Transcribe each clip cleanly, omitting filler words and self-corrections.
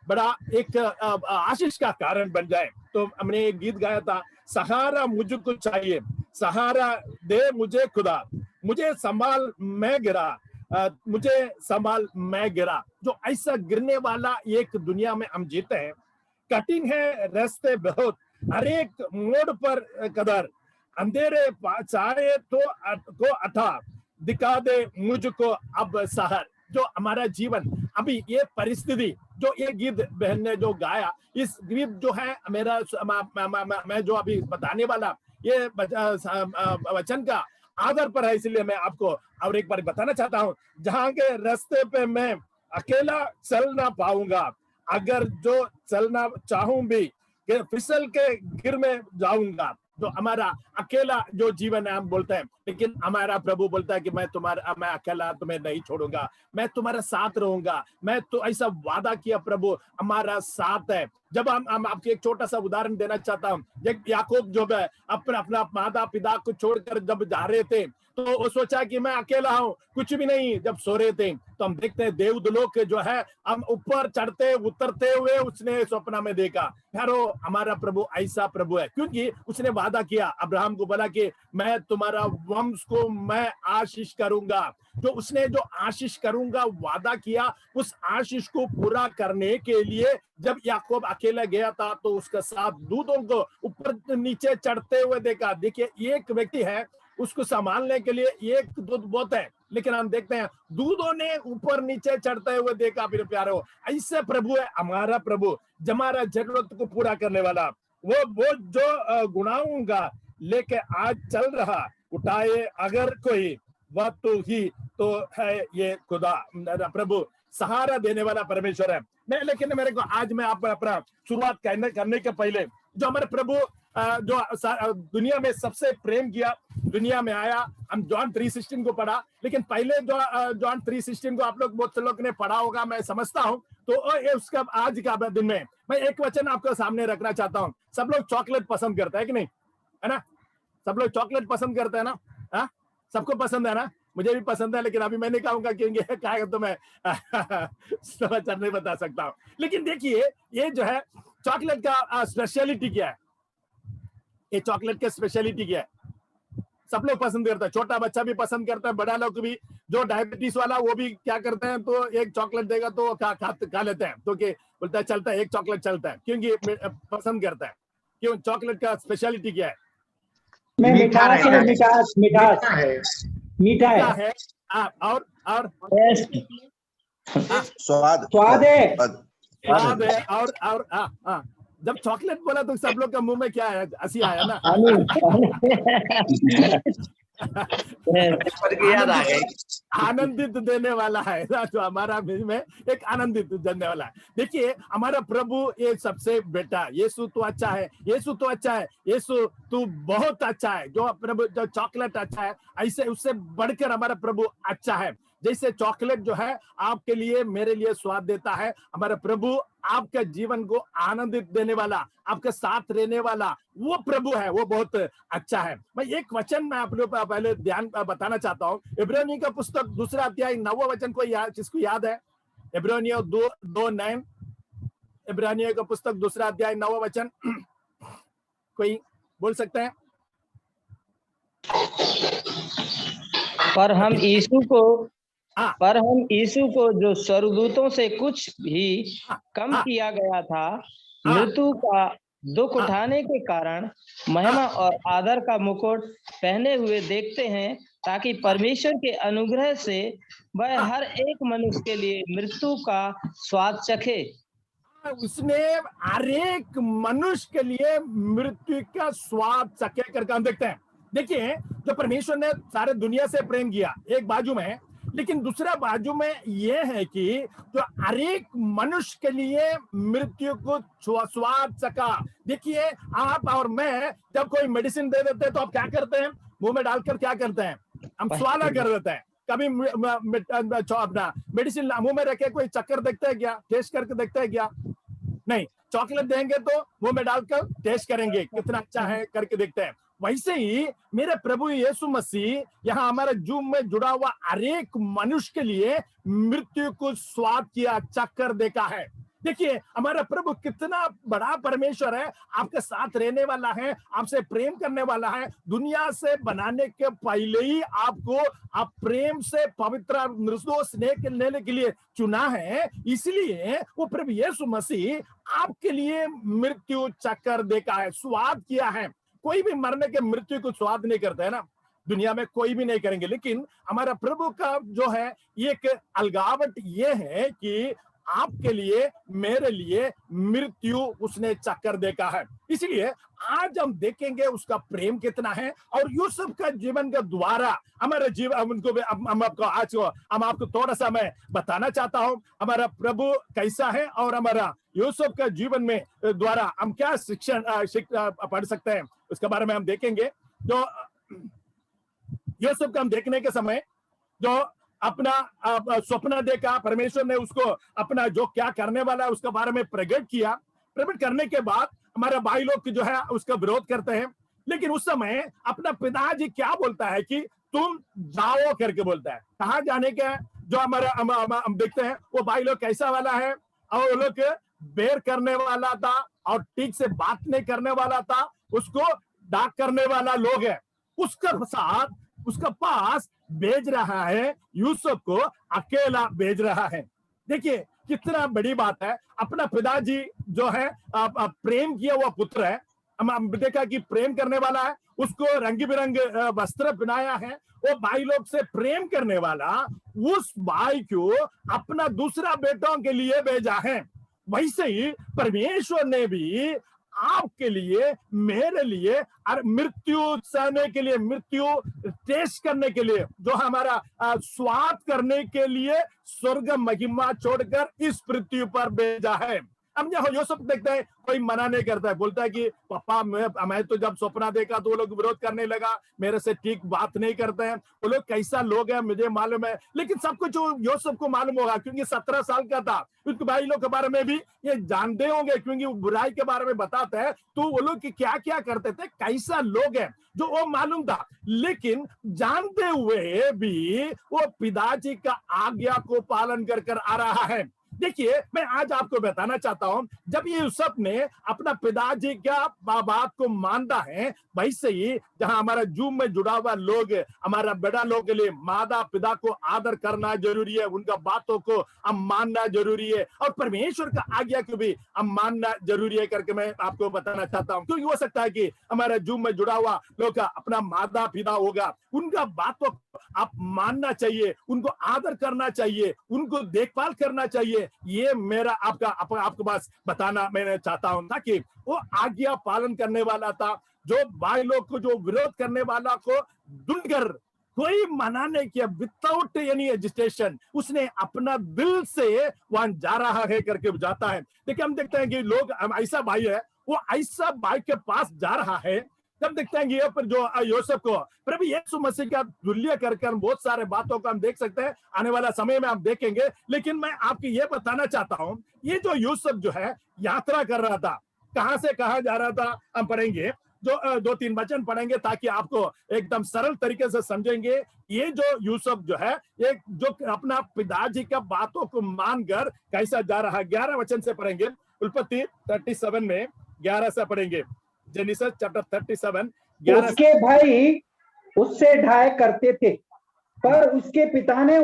बड़ा एक आशीष का कारण बन जाए। तो हमने एक गीत गाया था, सहारा मुझको चाहिए, सहारा दे मुझे खुदा, मुझे संभाल मैं गिरा, मुझे संभाल मैं गिरा। जो ऐसा गिरने वाला एक दुनिया में हम जीते हैं, कठिन है रास्ते बहुत, हर एक मोड़ पर कदर, अंधेरे चाहे तो अथा, दिखा दे मुझको अब सहर। जो हमारा जीवन अभी ये परिस्थिति, जो ये गीत बहन ने जो गाया, इस गीत जो है मेरा मैं जो अभी बताने वाला ये वचन का आधार पर है, इसलिए मैं आपको और एक बार बताना चाहता हूँ, जहां के रास्ते पे मैं अकेला चल ना पाऊंगा, अगर जो चलना चाहूं भी फिसल के गिर में जाऊंगा। तो हमारा अकेला जो जीवन है हम बोलते हैं, लेकिन हमारा प्रभु बोलता है कि मैं अकेला तुम्हें नहीं छोड़ूंगा, मैं तुम्हारे साथ रहूंगा। मैं तो ऐसा वादा किया प्रभु हमारा साथ है। जब हम आपको एक छोटा सा उदाहरण देना चाहता हूँ, याकूब जो है अपना माता पिता को छोड़कर जब जा रहे थे, तो वो सोचा कि मैं अकेला हूं, कुछ भी नहीं। जब सो रहे थे तो हम देखते हैं देवदूलों के जो है हम ऊपर चढ़ते उतरते हुए उसने सपना में देखा। यारो हमारा प्रभु ऐसा प्रभु है, क्योंकि उसने वादा किया अब्राहम को, बोला कि मैं तुम्हारा वंश को मैं आशीष करूंगा। जो उसने जो आशीष करूंगा वादा किया, उस आशीष को पूरा करने के लिए जब याकूब अकेला गया था, तो उसके साथ दूतों को ऊपर नीचे चढ़ते हुए देखा। देखिए एक व्यक्ति है, उसको संभालने के लिए एक दूत बहुत है, लेकिन हम देखते हैं दूधों ने ऊपर नीचे चढ़ते हुए देखा। फिर प्यारो ऐसे प्रभु है हमारा प्रभु, हमारा जरूरत को पूरा करने वाला। वो जो गुनाहों का लेके आज चल रहा, उठाए अगर कोई, वह तो ही तो है ये खुदा प्रभु, सहारा देने वाला परमेश्वर है। नहीं, लेकिन मेरे को आज मैं आप अपना शुरुआत करने के पहले, जो हमारे प्रभु जो दुनिया में सबसे प्रेम किया, दुनिया में आया, हम जॉन 3:16 को पढ़ा, लेकिन पहले जो जॉन 3:16 को आप लोग बहुत से लोग ने पढ़ा होगा, मैं समझता हूं। तो उसका आज का दिन में मैं एक वचन आपके सामने रखना चाहता हूं। सब लोग चॉकलेट पसंद करते हैं कि नहीं, है ना? सब लोग चॉकलेट पसंद करते हैं ना? हाँ, सबको पसंद है ना? मुझे भी पसंद है, लेकिन अभी मैं नहीं कहूंगा क्योंकि क्या तो मैं समाचार नहीं बता सकता हूं। लेकिन देखिए ये जो है चॉकलेट का स्पेशलिटी क्या है, ये चॉकलेट का स्पेशलिटी क्या है? सब लोग पसंद करते हैं, छोटा बच्चा भी पसंद करता है, बड़ा लोग भी, जो डायबिटीज वाला वो भी क्या करते हैं, तो एक चॉकलेट देगा तो खा लेते हैं, तो बोलता है चलता है, एक चॉकलेट चलता है, क्योंकि पसंद करता है। क्यों? चॉकलेट का स्पेशलिटी क्या है? मिठास है, मिठास मिठास है, मीठा है। और स्वाद स्वाद है, स्वाद है। और जब चॉकलेट बोला तो सब लोग का मुंह में क्या है? हंसी आया ना? आनंदित देने वाला है जो हमारा में एक आनंदित देने वाला है। देखिए हमारा प्रभु ये सबसे बेटा, यीशु तो अच्छा है, यीशु तो अच्छा है, यीशु तू बहुत अच्छा है। जो प्रभु जो चॉकलेट अच्छा है, ऐसे उससे बढ़कर हमारा प्रभु अच्छा है। जैसे चॉकलेट जो है आपके लिए मेरे लिए स्वाद देता है, हमारा प्रभु आपके जीवन को आनंदित देने वाला, आपके साथ रहने वाला वो प्रभु है, वो बहुत अच्छा है। मैं एक वचन में आप लोग पहले ध्यान बताना चाहता हूँ। इब्रानियों का पुस्तक 2 अध्याय 9वां वचन को किसको याद है? इब्रानियों 2:9, इब्रानियों का पुस्तक 2 अध्याय 9वां वचन, कोई बोल सकते हैं? पर हम यीशु को जो स्वर्गदूतों से कुछ भी कम किया गया था, मृत्यु का दुख उठाने के कारण महिमा और आदर का मुकुट पहने हुए देखते हैं, ताकि परमेश्वर के अनुग्रह से वह हर एक मनुष्य के लिए मृत्यु का स्वाद चखे। उसने हर एक मनुष्य के लिए मृत्यु का स्वाद चखे करके हम देखते हैं। देखिए जो परमेश्वर ने सारे दुनिया से प्रेम किया एक बाजू में, लेकिन दूसरा बाजू में यह है कि जो हर एक मनुष्य के लिए मृत्यु को स्वाद चखा। देखिए आप और मैं जब कोई मेडिसिन दे देते हैं तो आप क्या करते हैं? मुंह में डालकर क्या करते हैं? हम स्वाला कर देते हैं। कभी अपना मेडिसिन मुंह में रखे कोई चक्कर देखते हैं क्या? टेस्ट करके देखते हैं क्या? नहीं। चॉकलेट देंगे तो मुंह में डालकर टेस्ट करेंगे कितना अच्छा है करके देखते हैं। वैसे ही मेरे प्रभु यीशु मसीह यहाँ हमारे जूम में जुड़ा हुआ हर एक मनुष्य के लिए मृत्यु को स्वाद किया, चक्कर देखा है। देखिए हमारा प्रभु कितना बड़ा परमेश्वर है, आपके साथ रहने वाला है, आपसे प्रेम करने वाला है। दुनिया से बनाने के पहले ही आपको आप प्रेम से पवित्र निर्दोष स्नेह लेने के लिए चुना है। इसलिए वो प्रभु यीशु मसीह आपके लिए मृत्यु चक्कर देखा है, स्वाद किया है। कोई भी मरने के मृत्यु को स्वाद नहीं करता है ना, दुनिया में कोई भी नहीं करेंगे। लेकिन हमारा प्रभु का जो है एक अलगावट ये है कि आपके लिए मेरे लिए मृत्यु उसने चक्कर देखा है। इसलिए आज हम देखेंगे उसका प्रेम कितना है और यूसुफ का जीवन के द्वारा हमारे जीवन उनको हम आपको आज हम आपको थोड़ा सा मैं बताना चाहता हूं हमारा प्रभु कैसा है और हमारा यूसुफ का जीवन में द्वारा हम क्या शिक्षा पढ़ सकते हैं उसके बारे में हम देखेंगे। जो यूसुफ का हम देखने के समय जो अपना स्वप्न देखा, परमेश्वर ने उसको अपना जो क्या करने वाला है उसके बारे में प्रकट किया। प्रकट करने के बाद हमारे भाई लोग जो है उसका विरोध करते हैं। लेकिन उस समय अपना पिताजी क्या बोलता है कि तुम जाओ करके बोलता है। कहाँ जाने का है? जो हमारा हम देखते हैं वो भाई लोग कैसा वाला है, और वो लोग बेर करने वाला था और ठीक से बात नहीं करने वाला था, उसको डाक करने वाला लोग है। उसका साथ उसका पास भेज रहा है, यूसुफ को अकेला भेज रहा है। देखिए कितना बड़ी बात है। अपना पिताजी जो है प्रेम किया हुआ पुत्र है, हम देखा कि प्रेम करने वाला है, उसको रंग बिरंग वस्त्र पहनाया है। वो भाई लोग से प्रेम करने वाला उस भाई को अपना दूसरा बेटों के लिए भेजा है। वैसे ही परमेश्वर ने भी आपके लिए मेरे लिए और मृत्यु सहने के लिए, मृत्यु टेस्ट करने के लिए, जो हमारा स्वाद करने के लिए स्वर्ग महिमा छोड़कर इस पृथ्वी पर भेजा है। हम यूसुफ देखते हैं कोई मना नहीं करता है, बोलता है कि पापा मैं तो जब सपना देखा तो वो लोग विरोध करने लगा, मेरे से ठीक बात नहीं करते हैं, वो लोग कैसा लोग हैं मुझे मालूम है। लेकिन सब कुछ यूसुफ को मालूम होगा क्योंकि 17 साल का था। उनके भाई लोग के बारे में भी ये जानते होंगे क्योंकि वो बुराई के बारे में बताते हैं, तो वो लोग क्या क्या करते थे, कैसा लोग है जो वो मालूम था। लेकिन जानते हुए भी वो पिताजी का आज्ञा को पालन कर आ रहा है। देखिए मैं आज आपको बताना चाहता हूं, जब ये यूसुफ ने अपना पिताजी का बात को मानता है, वैसे ही जहां हमारा जूम में जुड़ा हुआ लोग, हमारा बड़ा लोग के लिए माता पिता को आदर करना जरूरी है, उनका बातों को हम मानना जरूरी है और परमेश्वर का आज्ञा को भी हम मानना जरूरी है करके मैं आपको बताना चाहता हूं। क्योंकि हो सकता है कि हमारा जूम में जुड़ा हुआ लोग का अपना माता पिता होगा, उनका बातों को आप मानना चाहिए, उनको आदर करना चाहिए, उनको देखभाल करना चाहिए। ये मेरा आपके पास बताना मैंने चाहता हूं, ताकि वो आज्ञा पालन करने वाला था, जो भाई लोग को जो विरोध करने वाला को ढूंढकर कोई मना नहीं किया, विदाउट एनी एजिटेशन उसने अपना दिल से वहां जा रहा है करके जाता है। देखिए हम देखते हैं कि लोग ऐसा भाई है, वो ऐसा भाई के पास जा रहा है। तब देखते हैं ये पर जो यूसुफ को प्रभु यीशु मसीह का तुल्य कर बहुत सारे बातों को हम देख सकते हैं, आने वाला समय में हम देखेंगे। लेकिन मैं आपको ये बताना चाहता हूं, ये जो यूसुफ जो है यात्रा कर रहा था, कहां से कहां जा रहा था हम पढ़ेंगे, जो 2-3 वचन पढ़ेंगे ताकि आपको एकदम सरल तरीके से समझेंगे। ये जो यूसुफ जो है एक जो अपना पिताजी का बातों को मानकर कैसा जा रहा है, 11 वचन से पढ़ेंगे। उत्पत्ति 37 में 11 से पढ़ेंगे। Genesis chapter 37 11। उसके भाई उससे ढाई करते थे, पर उसके पिता ने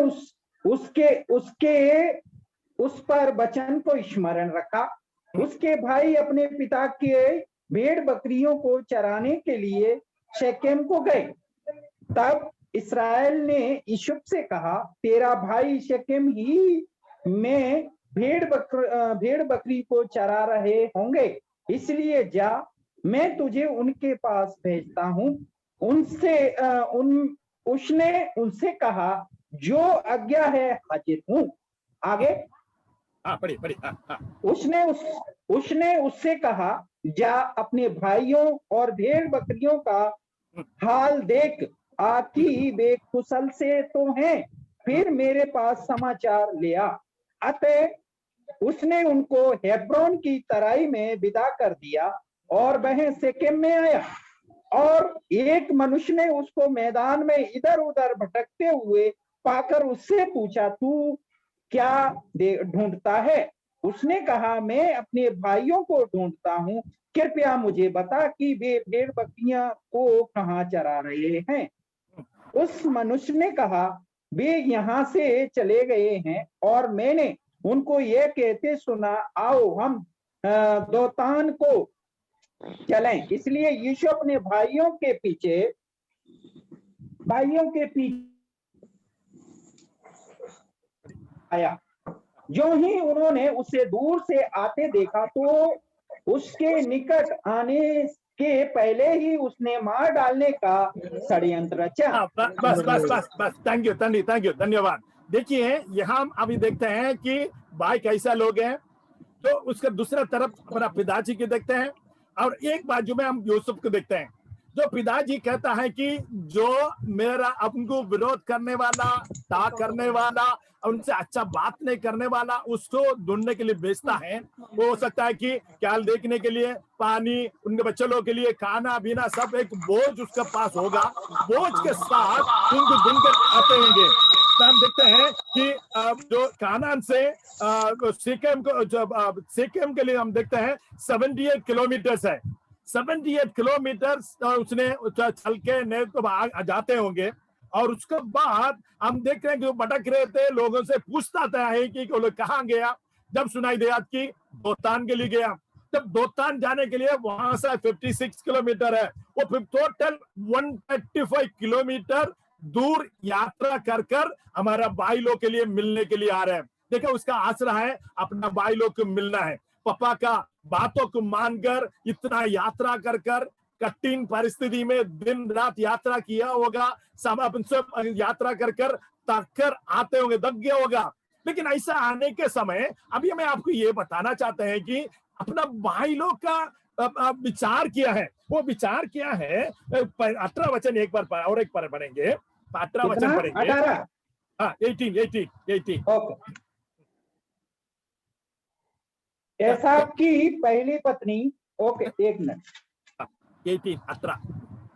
उस पर वचन को स्मरण रखा। उसके भाई अपने पिता के भेड़ बकरियों को चराने के लिए शेकेम को गए। तब इस्राएल ने यूसुफ से कहा, तेरा भाई शेकेम ही में भेड़ बकरी को चरा रहे होंगे, इसलिए जा, मैं तुझे उनके पास भेजता हूं। उसने उनसे कहा, जो आज्ञा है हाजिर हूं। आगे पढ़ी। उसने उससे कहा, जा अपने भाइयों और भेड़ बकरियों का हाल देख, आखी वे कुशल से तो हैं, फिर मेरे पास समाचार ले आ। अतः उसने उनको हेब्रोन की तराई में विदा कर दिया और वह शेकेम में आया। और एक मनुष्य ने उसको मैदान में इधर उधर भटकते हुए पाकर उससे पूछा, तू क्या ढूंढता है? उसने कहा, मैं अपने भाइयों को ढूंढता हूँ, कृपया मुझे बता कि वे भेड़ बकरियां को कहाँ चरा रहे हैं। उस मनुष्य ने कहा, वे यहाँ से चले गए हैं और मैंने उनको यह कहते सुना, आओ हम दोतान को चलें। इसलिए यीशु अपने भाइयों के पीछे आया। जो ही उन्होंने उसे दूर से आते देखा तो उसके निकट आने के पहले ही उसने मार डालने का षड्यंत्र रचा। बस बस बस बस, थैंक यू, धन्यवाद। देखिए यहाँ हम अभी देखते हैं कि भाई कैसा लोग हैं, तो उसका दूसरा तरफ हमारा पिताजी के देखते हैं, और एक बाजू में हम यूसुफ को देखते हैं। जो पिताजी कहता है कि जो मेरा उनको विरोध करने वाला, ता करने वाला, उनसे अच्छा बात नहीं करने वाला, उसको ढूंढने के लिए भेजता है। वो हो सकता है कि ख्याल देखने के लिए, पानी, उनके बच्चे लोगों के लिए खाना पीना, सब एक बोझ उसके पास होगा। बोझ के साथ उनको ढूंढकर आते होंगे। तो हम देखते हैं कि जो कानान से सीकेम के लिए हम देखते हैं 78 किलोमीटर है। 78 किलोमीटर उसने चल के नहीं तो जाते होंगे। और उसके बाद हम देख रहे हैं कि वो भटक रहे थे, लोगों से पूछता था है कि वो लोग कहाँ गया। जब सुनाई दिया कि दोतान के लिए गया, जब दोतान जाने के लिए वहां से 56 किलोमीटर है, वो टोटल 135 किलोमीटर दूर यात्रा कर हमारा भाई लोग के लिए मिलने के लिए आ रहे हैं। देखो उसका आसरा है अपना भाई लोग को मिलना है। पापा का बातों को मानकर इतना यात्रा कर कठिन परिस्थिति में दिन रात यात्रा किया होगा, सब यात्रा कर थक कर आते होंगे, दब गया होगा। लेकिन ऐसा आने के समय अभी मैं आपको ये बताना चाहते हैं कि अपना भाई लोग का विचार किया है। वो विचार किया है 18 वचन एक बार और एक बार पढ़ेंगे, 18 वचन पढ़ेंगे। 18 ओके। एसाव की पहली पत्नी, ओके एक मिनट, 18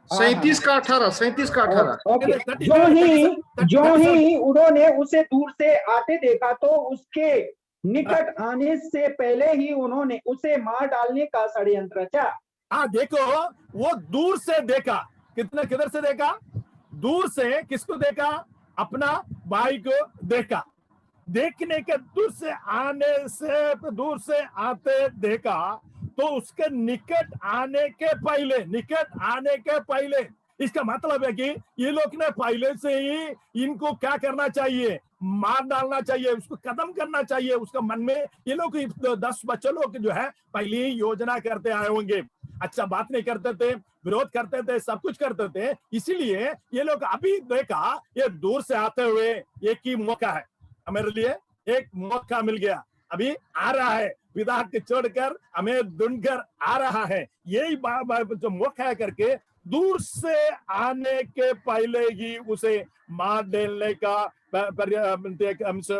37 का 18 ओके। जो ही उन्होंने उसे दूर से आते देखा तो उसके निकट आने से पहले ही उन्होंने उसे मार डालने का षड्यंत्र रचा। हाँ देखो, वो दूर से देखा। किधर से देखा? दूर से। किसको देखा? अपना भाई को देखा। देखने के दूर से आते देखा तो उसके निकट आने के पहले इसका मतलब है कि ये लोग ने पहले से ही इनको क्या करना चाहिए? मार डालना चाहिए, उसको खत्म करना चाहिए। उसका मन में ये लोग 10 बच्चे लोग जो है पहले ही योजना करते आए होंगे। अच्छा बात नहीं करते थे, विरोध करते थे, सब कुछ करते थे। इसीलिए ये लोग अभी देखा, ये दूर से आते हुए एक ही मौका है मेरे लिए, एक मौका मिल गया, अभी आ रहा है, पिता के छोड़कर हमें ढूंढकर आ रहा है। यही जो मौका है करके दूर से आने के पहले ही उसे मार डालने का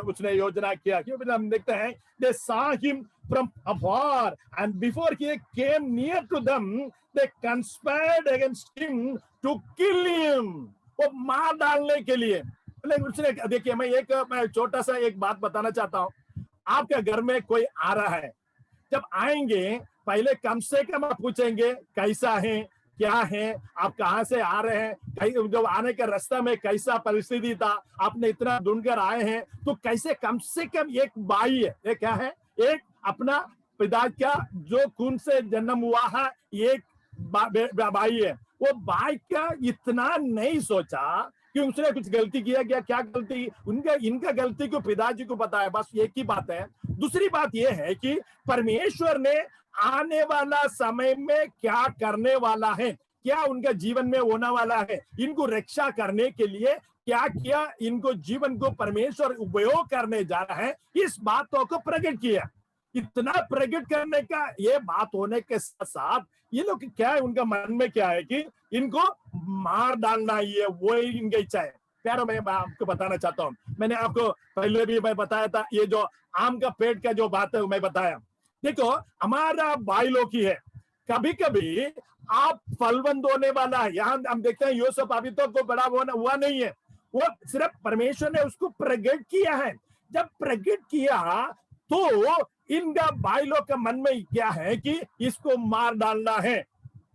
उसने योजना किया। क्योंकि हम देखते हैं they saw him from afar and before he came near to them they conspired against him to kill him। वो मार डालने के लिए उसने, देखिए मैं छोटा सा एक बात बताना चाहता हूँ। आपके घर में कोई आ रहा है, जब आएंगे पहले कम से कम आप पूछेंगे कैसा है, क्या है, आप कहां से आ रहे हैं, जब आने के रास्ता में कैसा परिस्थिति था, आपने इतना ढूंढकर आए हैं, तो कैसे कम से कम एक भाई है, एक क्या है, एक अपना पिता का जो खून से जन्म हुआ है, एक भाई है। वो भाई का इतना नहीं सोचा कि उसने कुछ गलती किया क्या गलती, इनका गलती को पिताजी को पता है, बस एक ही बात है। दूसरी बात यह है कि परमेश्वर ने आने वाला समय में क्या करने वाला है, क्या उनका जीवन में होने वाला है, इनको रक्षा करने के लिए क्या इनको जीवन को परमेश्वर उपयोग करने जा रहा है, इस बातों को प्रकट किया। इतना प्रकट करने का ये बात होने के साथ साथ ये लोग क्या है, उनका मन में क्या है कि इनको मार डालना ही है, वो ही इनकी इच्छा है। प्यारो मैं आपको बताना चाहता हूँ, मैंने आपको पहले भी मैं बताया था, ये जो आम का पेड़ का जो बात है मैं बताया। देखो हमारा भाई लोग ही है, कभी कभी आप फलवंत होने वाला है। यहाँ हम देखते हैं यूसुफ अभी तो को बड़ा हुआ नहीं है, वो सिर्फ परमेश्वर ने उसको प्रकट किया है। जब प्रकट किया तो इनका भाई लोग के मन में क्या है कि इसको मार डालना है।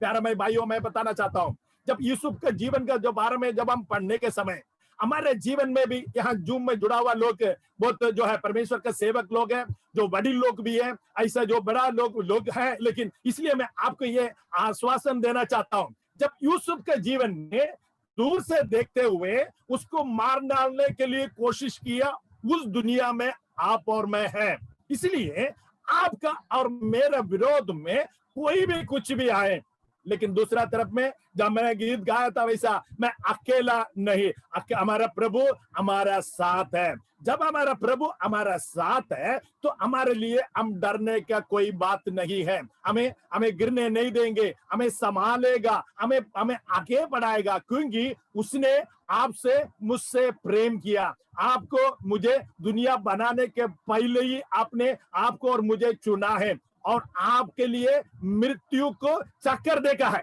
प्यारा मैं भाइयों, मैं बताना चाहता हूं, जब यूसुफ के जीवन का जो बारे में जब हम पढ़ने के समय, हमारे जीवन में भी यहाँ जूम में जुड़ा हुआ लोग बहुत जो है परमेश्वर के सेवक लोग हैं, जो वडील लोग भी हैं, ऐसा जो बड़ा लोग हैं। लेकिन इसलिए मैं आपको ये आश्वासन देना चाहता हूं, जब यूसुफ के जीवन में दूर से देखते हुए उसको मार डालने के लिए कोशिश किया, उस दुनिया में आप और मैं हैं। इसलिए आपका और मेरा विरोध में कोई भी कुछ भी आए, लेकिन दूसरा तरफ में जब मैंने गीत गाया था वैसा, मैं अकेला नहीं, हमारा प्रभु हमारा साथ है। जब हमारा प्रभु हमारा साथ है तो हमारे लिए हम डरने का कोई बात नहीं है। हमें गिरने नहीं देंगे, हमें संभालेगा, हमें आगे बढ़ाएगा, क्योंकि उसने आपसे मुझसे प्रेम किया। आपको मुझे दुनिया बनाने के पहले ही आपने आपको और मुझे चुना है और आपके लिए मृत्यु को चक्कर देखा है।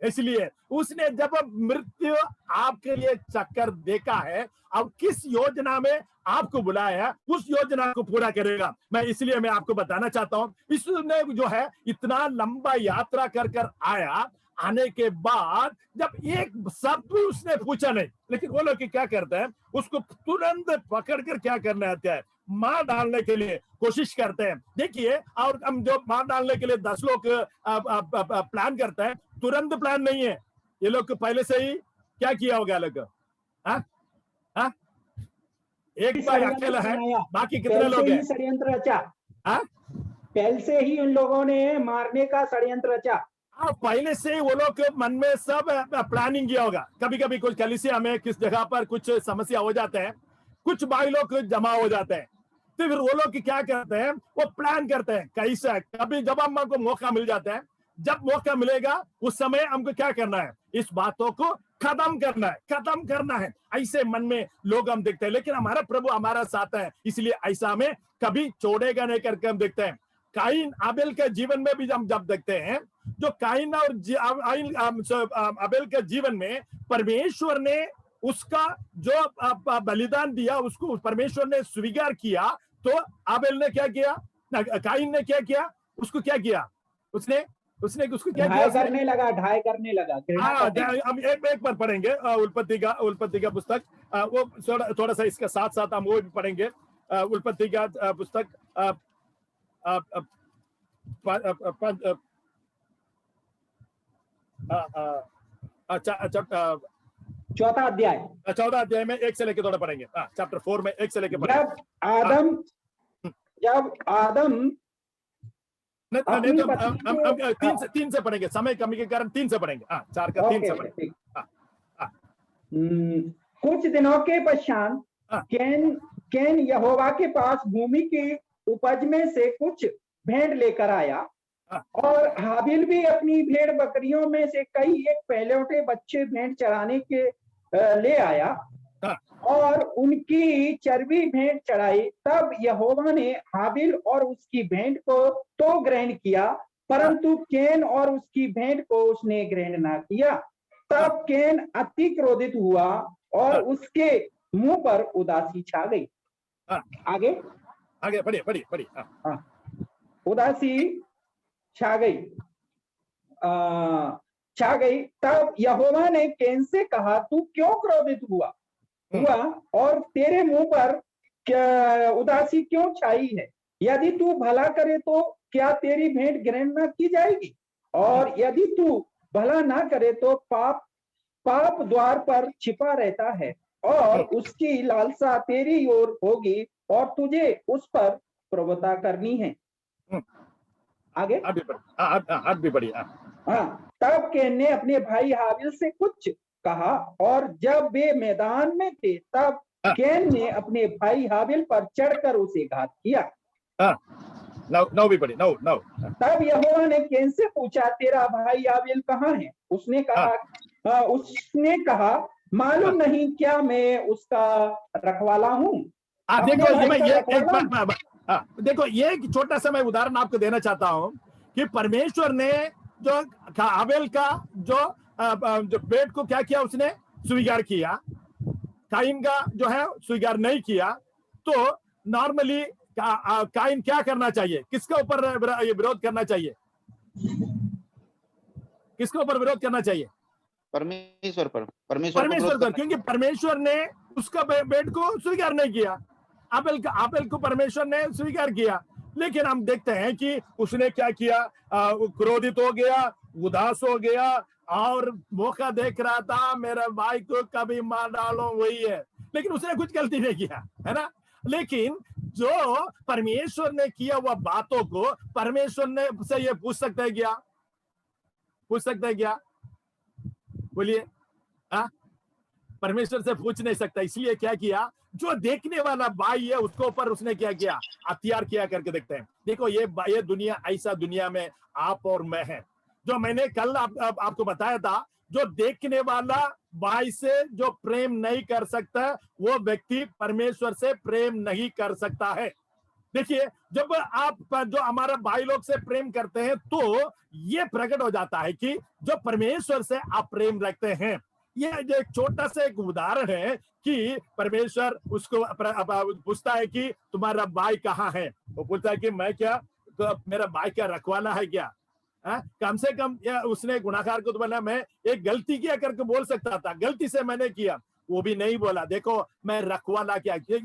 इसलिए उसने जब मृत्यु आपके लिए चक्कर देखा है, अब किस योजना में आपको बुलाया, उस योजना को पूरा करेगा। इसलिए मैं आपको बताना चाहता हूं, इसने जो है इतना लंबा यात्रा कर आया, आने के बाद जब एक शब्द भी उसने पूछा नहीं, लेकिन वो लोग क्या करते हैं, उसको तुरंत पकड़कर क्या करना आता है, मार डालने के लिए कोशिश करते हैं। देखिए, और हम जो मार डालने के लिए 10 लोग प्लान करते हैं, तुरंत प्लान नहीं है। ये लोग पहले से ही क्या किया होगा लोग, एक बार अकेला है, बाकी कितने लोग हैं, षड्यंत्र रचा, पहले से ही उन लोगों ने मारने का षड्यंत्र रचा। पहले से ही वो लोग मन में सब प्लानिंग किया होगा। कभी कभी कुछ कलीसिया में किस जगह पर कुछ समस्या हो जाते हैं, कुछ भाई लोग जमा हो जाते हैं, तो फिर वो लोग क्या करते हैं, वो प्लान करते हैं कैसे, कभी जब हमको मौका मिल जाता है, जब मौका मिलेगा उस समय हमको क्या करना है, इस बातों को खत्म करना है। ऐसे मन में लोग हम देखते हैं, लेकिन हमारा प्रभु हमारा साथ है, इसलिए ऐसा हमें कभी छोड़ेगा नहीं करके हम देखते हैं। काइन आबेल के जीवन में भी हम जब देखते हैं, जो काइन और आबेल के जीवन में परमेश्वर ने उसका जो बलिदान दिया, उसको परमेश्वर ने स्वीकार किया, तो आबेल ने क्या किया, काइन ने क्या किया, उसको क्या किया, उसने उसको क्या किया, ढाई करने लगा। हम एक बार पढ़ेंगे उत्पत्ति का पुस्तक, वो थोड़ा सा इसके साथ साथ हम वो भी पढ़ेंगे। उत्पत्ति का पुस्तक चौथा अध्याय में 1 से लेके थोड़ा पढ़ेंगे। चैप्टर 4 में 1 से लेके पढ़ेंगे। जब आदम नहीं तो हम 3 से पढ़ेंगे, समय कमी के कारण 3 से पढ़ेंगे। 4 का 3 से पढ़ेंगे। कुछ दिनों के पश्चात कैन यहोवा के पास भूमि की उपज में से कुछ भेंट लेकर आया, और हाबिल भी अपनी भेड़ बकरियों में से कई एक पहलौठे बच्चे भेंट चढ़ाने के ले आया, और उनकी चर्बी भेंट चढ़ाई। तब यहोवा ने हाबिल और उसकी भेंट को तो ग्रहण किया, परंतु कैन और उसकी भेंट को उसने ग्रहण ना किया। तब कैन अति क्रोधित हुआ और उसके मुंह पर उदासी छा गई। आगे पढ़िए। उदासी छा गई। तब यहोवा ने कैन से कहा, तू क्यों क्रोधित हुआ और तेरे मुंह पर क्या उदासी क्यों छाई है? यदि तू भला करे तो क्या तेरी भेंट ग्रहण न की जाएगी, और यदि तू भला ना करे तो पाप द्वार पर छिपा रहता है, और उसकी लालसा तेरी ओर होगी और तुझे उस पर प्रभुता करनी है। आगे भी बढ़िया। तब कैन ने अपने भाई हाबिल से कुछ कहा, और जब वे मैदान में थे तब कैन ने अपने भाई हाबिल पर चढ़कर उसे घात किया। नौ भी पढ़िए। नौ। तब यहोवा ने कैन से पूछा, तेरा भाई हाबिल कहाँ है? उसने कहा मालूम नहीं क्या मैं उसका रखवाला हूँ। देखो ये एक छोटा सा मैं उदाहरण आपको देना चाहता हूँ कि परमेश्वर ने जो हाबिल का जो भेंट को क्या किया, उसने स्वीकार किया, काइन का जो है स्वीकार नहीं किया। तो नॉर्मली काइन क्या करना चाहिए, किसके ऊपर ये विरोध करना चाहिए, किसके ऊपर विरोध करना चाहिए? परमेश्वर पर, परमेश्वर पर, क्योंकि परमेश्वर ने उसका भेंट को स्वीकार नहीं किया। आबेल को परमेश्वर ने स्वीकार किया, लेकिन हम देखते हैं कि उसने क्या किया, क्रोधित हो गया, उदास हो गया और मौका देख रहा था मेरे भाई को कभी मार डालो, वही है, लेकिन उसने कुछ गलती नहीं किया, है ना। लेकिन जो परमेश्वर ने किया हुआ बातों को परमेश्वर ने से ये पूछ सकते हैं क्या, पूछ सकते हैं क्या, बोलिए? परमेश्वर से पूछ नहीं सकता, इसलिए क्या किया, जो देखने वाला भाई है उसको ऊपर उसने क्या किया, हथियार किया करके देखते हैं। देखो ये दुनिया, ऐसा दुनिया में आप और मैं है, जो मैंने कल आपको बताया था, जो देखने वाला भाई से जो प्रेम नहीं कर सकता वो व्यक्ति परमेश्वर से प्रेम नहीं कर सकता है। देखिए, जब आप जो हमारा भाई लोग से प्रेम करते हैं तो ये प्रकट हो जाता है कि जो परमेश्वर से आप प्रेम रखते हैं। ये एक छोटा सा एक उदाहरण है कि परमेश्वर उसको पूछता है कि तुम्हारा भाई कहाँ है, वो पूछता है कि मैं क्या, तो मेरा भाई क्या रखवाला है क्या? कम से कम उसने गुनाहगार को तो बोला मैं एक गलती किया करके बोल सकता था, गलती से मैंने किया, वो भी नहीं बोला। देखो मैं रखवाला क्या किया,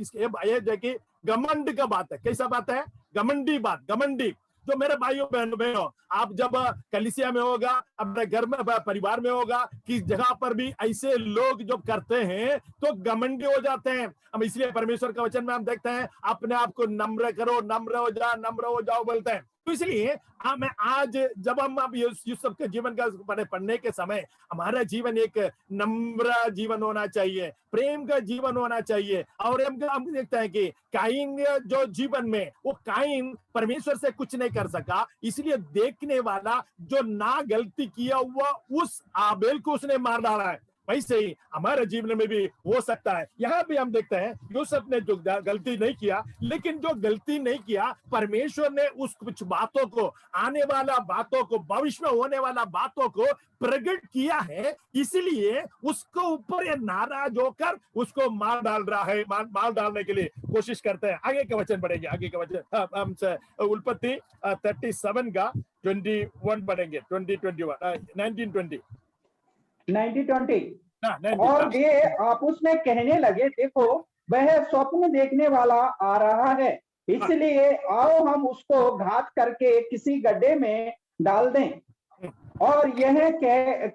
ये देखिए घमंड का बात है। कैसा बात है? घमंडी बात, घमंडी। जो मेरे भाइयों बहनों, आप जब कलीसिया में होगा, अपने घर में परिवार में होगा, किस जगह पर भी ऐसे लोग जो करते हैं तो घमंडी हो जाते हैं। हम इसलिए परमेश्वर का वचन में हम देखते हैं अपने आप को नम्र करो, नम्र हो जाओ बोलते हैं। तो इसलिए मैं आज जब हम अब यूसुफ के जीवन का पढ़ने के समय, हमारा जीवन एक नम्र जीवन होना चाहिए, प्रेम का जीवन होना चाहिए। और हम देखते हैं कि काइन जो जीवन में, वो काइन परमेश्वर से कुछ नहीं कर सका, इसलिए देखने वाला जो ना गलती किया हुआ उस आबेल को उसने मार डाला है। वैसे ही हमारे जीवन में भी हो सकता है। यहाँ भी हम देखते हैं यूसुफ ने जो गलती नहीं किया, लेकिन जो गलती नहीं किया परमेश्वर ने उस कुछ बातों को, आने वाला बातों को, भविष्य में होने वाला बातों को प्रकट किया है, इसलिए उसको ऊपर ये नाराज होकर उसको मार डाल रहा है, मार डालने के लिए कोशिश करते हैं। आगे का वचन पढ़ेंगे, आगे का वचन हम उत्पत्ति 37 का 21 पढ़ेंगे, 1920। और वे आपस में कहने लगे, देखो वह स्वप्न देखने वाला आ रहा है, इसलिए आओ हम उसको घात करके किसी गड्ढे में डाल दें और यह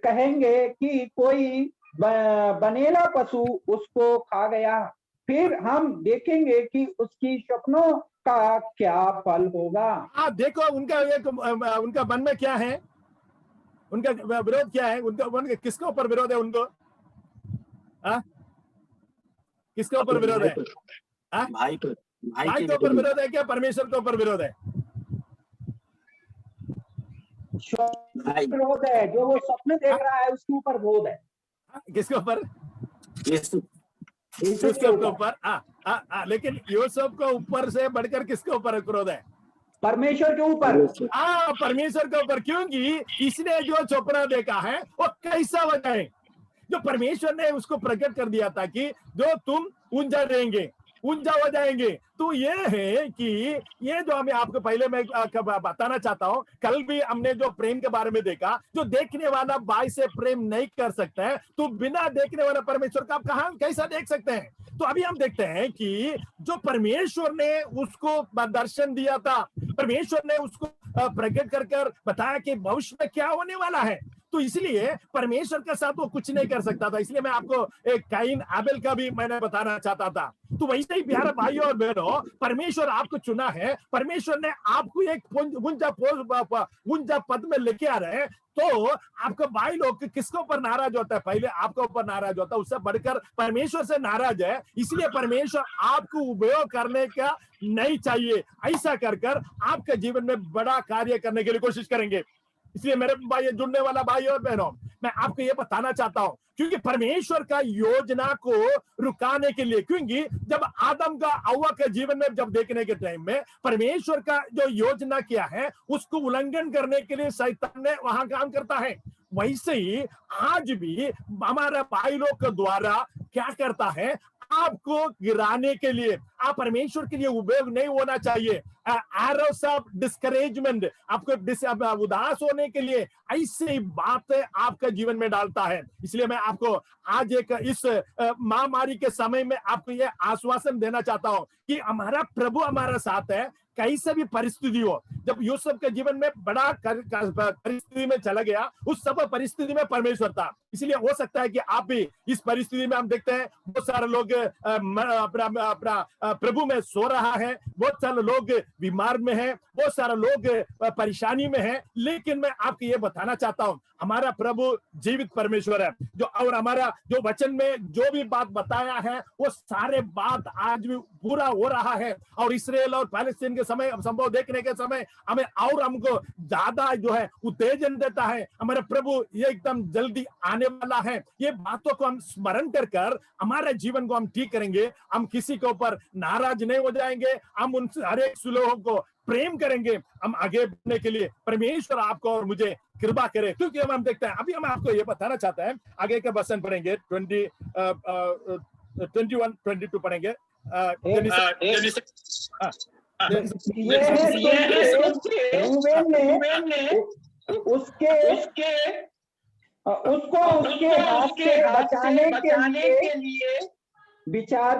कहेंगे कि कोई बनेला पशु उसको खा गया, फिर हम देखेंगे कि उसकी स्वप्नों का क्या फल होगा। देखो उनका मन में क्या है, उनका विरोध क्या है, उनका किसके ऊपर विरोध है, उनको किसके ऊपर विरोध है? भाई के ऊपर विरोध है क्या परमेश्वर के ऊपर विरोध है? विरोध है, जो वो स्वप्न देख रहा है उसके ऊपर विरोध है। किसके ऊपर? यूसुफ के ऊपर। लेकिन यूसुफ को ऊपर से बढ़कर किसके ऊपर विरोध है? परमेश्वर के ऊपर। परमेश्वर के ऊपर, क्योंकि इसने जो सपना देखा है वो कैसा वजह है, जो परमेश्वर ने उसको प्रकट कर दिया था कि जो तुम ऊंचा रहेंगे, ऊंचा हो जाएंगे। तो ये है कि ये जो हमें आपको पहले मैं बताना चाहता हूं, कल भी हमने जो प्रेम के बारे में देखा, जो देखने वाला भाई से प्रेम नहीं कर सकता है तो बिना देखने वाला परमेश्वर का आप कहां कैसा देख सकते हैं? तो अभी हम देखते हैं कि जो परमेश्वर ने उसको दर्शन दिया था, परमेश्वर ने उसको प्रकट कर बताया कि भविष्य में क्या होने वाला है, तो इसलिए परमेश्वर के साथ वो कुछ नहीं कर सकता था। इसलिए मैं आपको एक काइन आबेल का भी मैंने बताना चाहता था। तो वैसे ही प्यारे भाइयों और बहनों, परमेश्वर आपको चुना है, परमेश्वर ने आपको एक ऊंचा पद में लेके आ रहे हैं, तो आपका भाई लोग किसके ऊपर नाराज होता है? पहले आपके ऊपर नाराज होता है, उससे बढ़कर परमेश्वर से नाराज है। इसलिए परमेश्वर आपको उपयोग करने का नहीं चाहिए, ऐसा कर आपके जीवन में बड़ा कार्य करने के लिए कोशिश करेंगे। इसलिए मेरे भाई, जुड़ने वाला भाई और बहनों, मैं आपको ये बताना चाहता हूं, क्योंकि परमेश्वर का योजना को रुकाने के लिए, क्योंकि जब आदम का हव्वा के जीवन में जब देखने के टाइम में परमेश्वर का जो योजना किया है उसको उल्लंघन करने के लिए शैतान ने वहां काम करता है। वैसे ही आज भी हमारे भाई लोग के द्वारा क्या करता है, आपको गिराने के लिए, आप परमेश्वर के लिए उपयोग नहीं होना चाहिए। एरोस ऑफ डिस्करेजमेंट, आपको उदास होने के लिए ऐसी ही बातें आपका जीवन में डालता है। इसलिए मैं आपको आज एक इस महामारी के समय में आपको यह आश्वासन देना चाहता हूं कि हमारा प्रभु हमारा साथ है, कैसे भी परिस्थिति हो। जब यूसुफ के जीवन में बड़ा परिस्थिति में चला गया, उस सब परिस्थिति में परमेश्वर था। इसलिए हो सकता है कि आप भी इस परिस्थिति में, हम देखते हैं बहुत सारे लोग अपना प्रभु में सो रहा है, बहुत सारे लोग बीमार में है, बहुत सारे लोग परेशानी में है, लेकिन मैं आपको ये बताना चाहता हूं, हमारा प्रभु जीवित परमेश्वर है, जो और हमारा जो वचन में जो भी बात बताया है वो सारे बात आज भी पूरा हो रहा है। और इसराइल और पैलेस्टीन के समय संभव देखने के समय हमें और हमको ज्यादा जो है उत्तेजन देता है। हमारे प्रभु ये एकदम जल्दी आने वाला है। ये बातों को हम स्मरण कर कर हमारे जीवन को हम ठीक करेंगे। हम किसी के ऊपर नाराज नहीं हो जाएंगे, हम उन हर एक लोगों को प्रेम करेंगे। हम आगे बढ़ने के लिए परमेश्वर आपको और मुझे कृपा करे। क्योंकि हम देखते हैं, अभी हम आपको ये बताना चाहते हैं, आगे का वचन पढ़ेंगे 21-22 पढ़ेंगे। रूबेन ने उसको उसके हाथ से बचाने के लिए विचार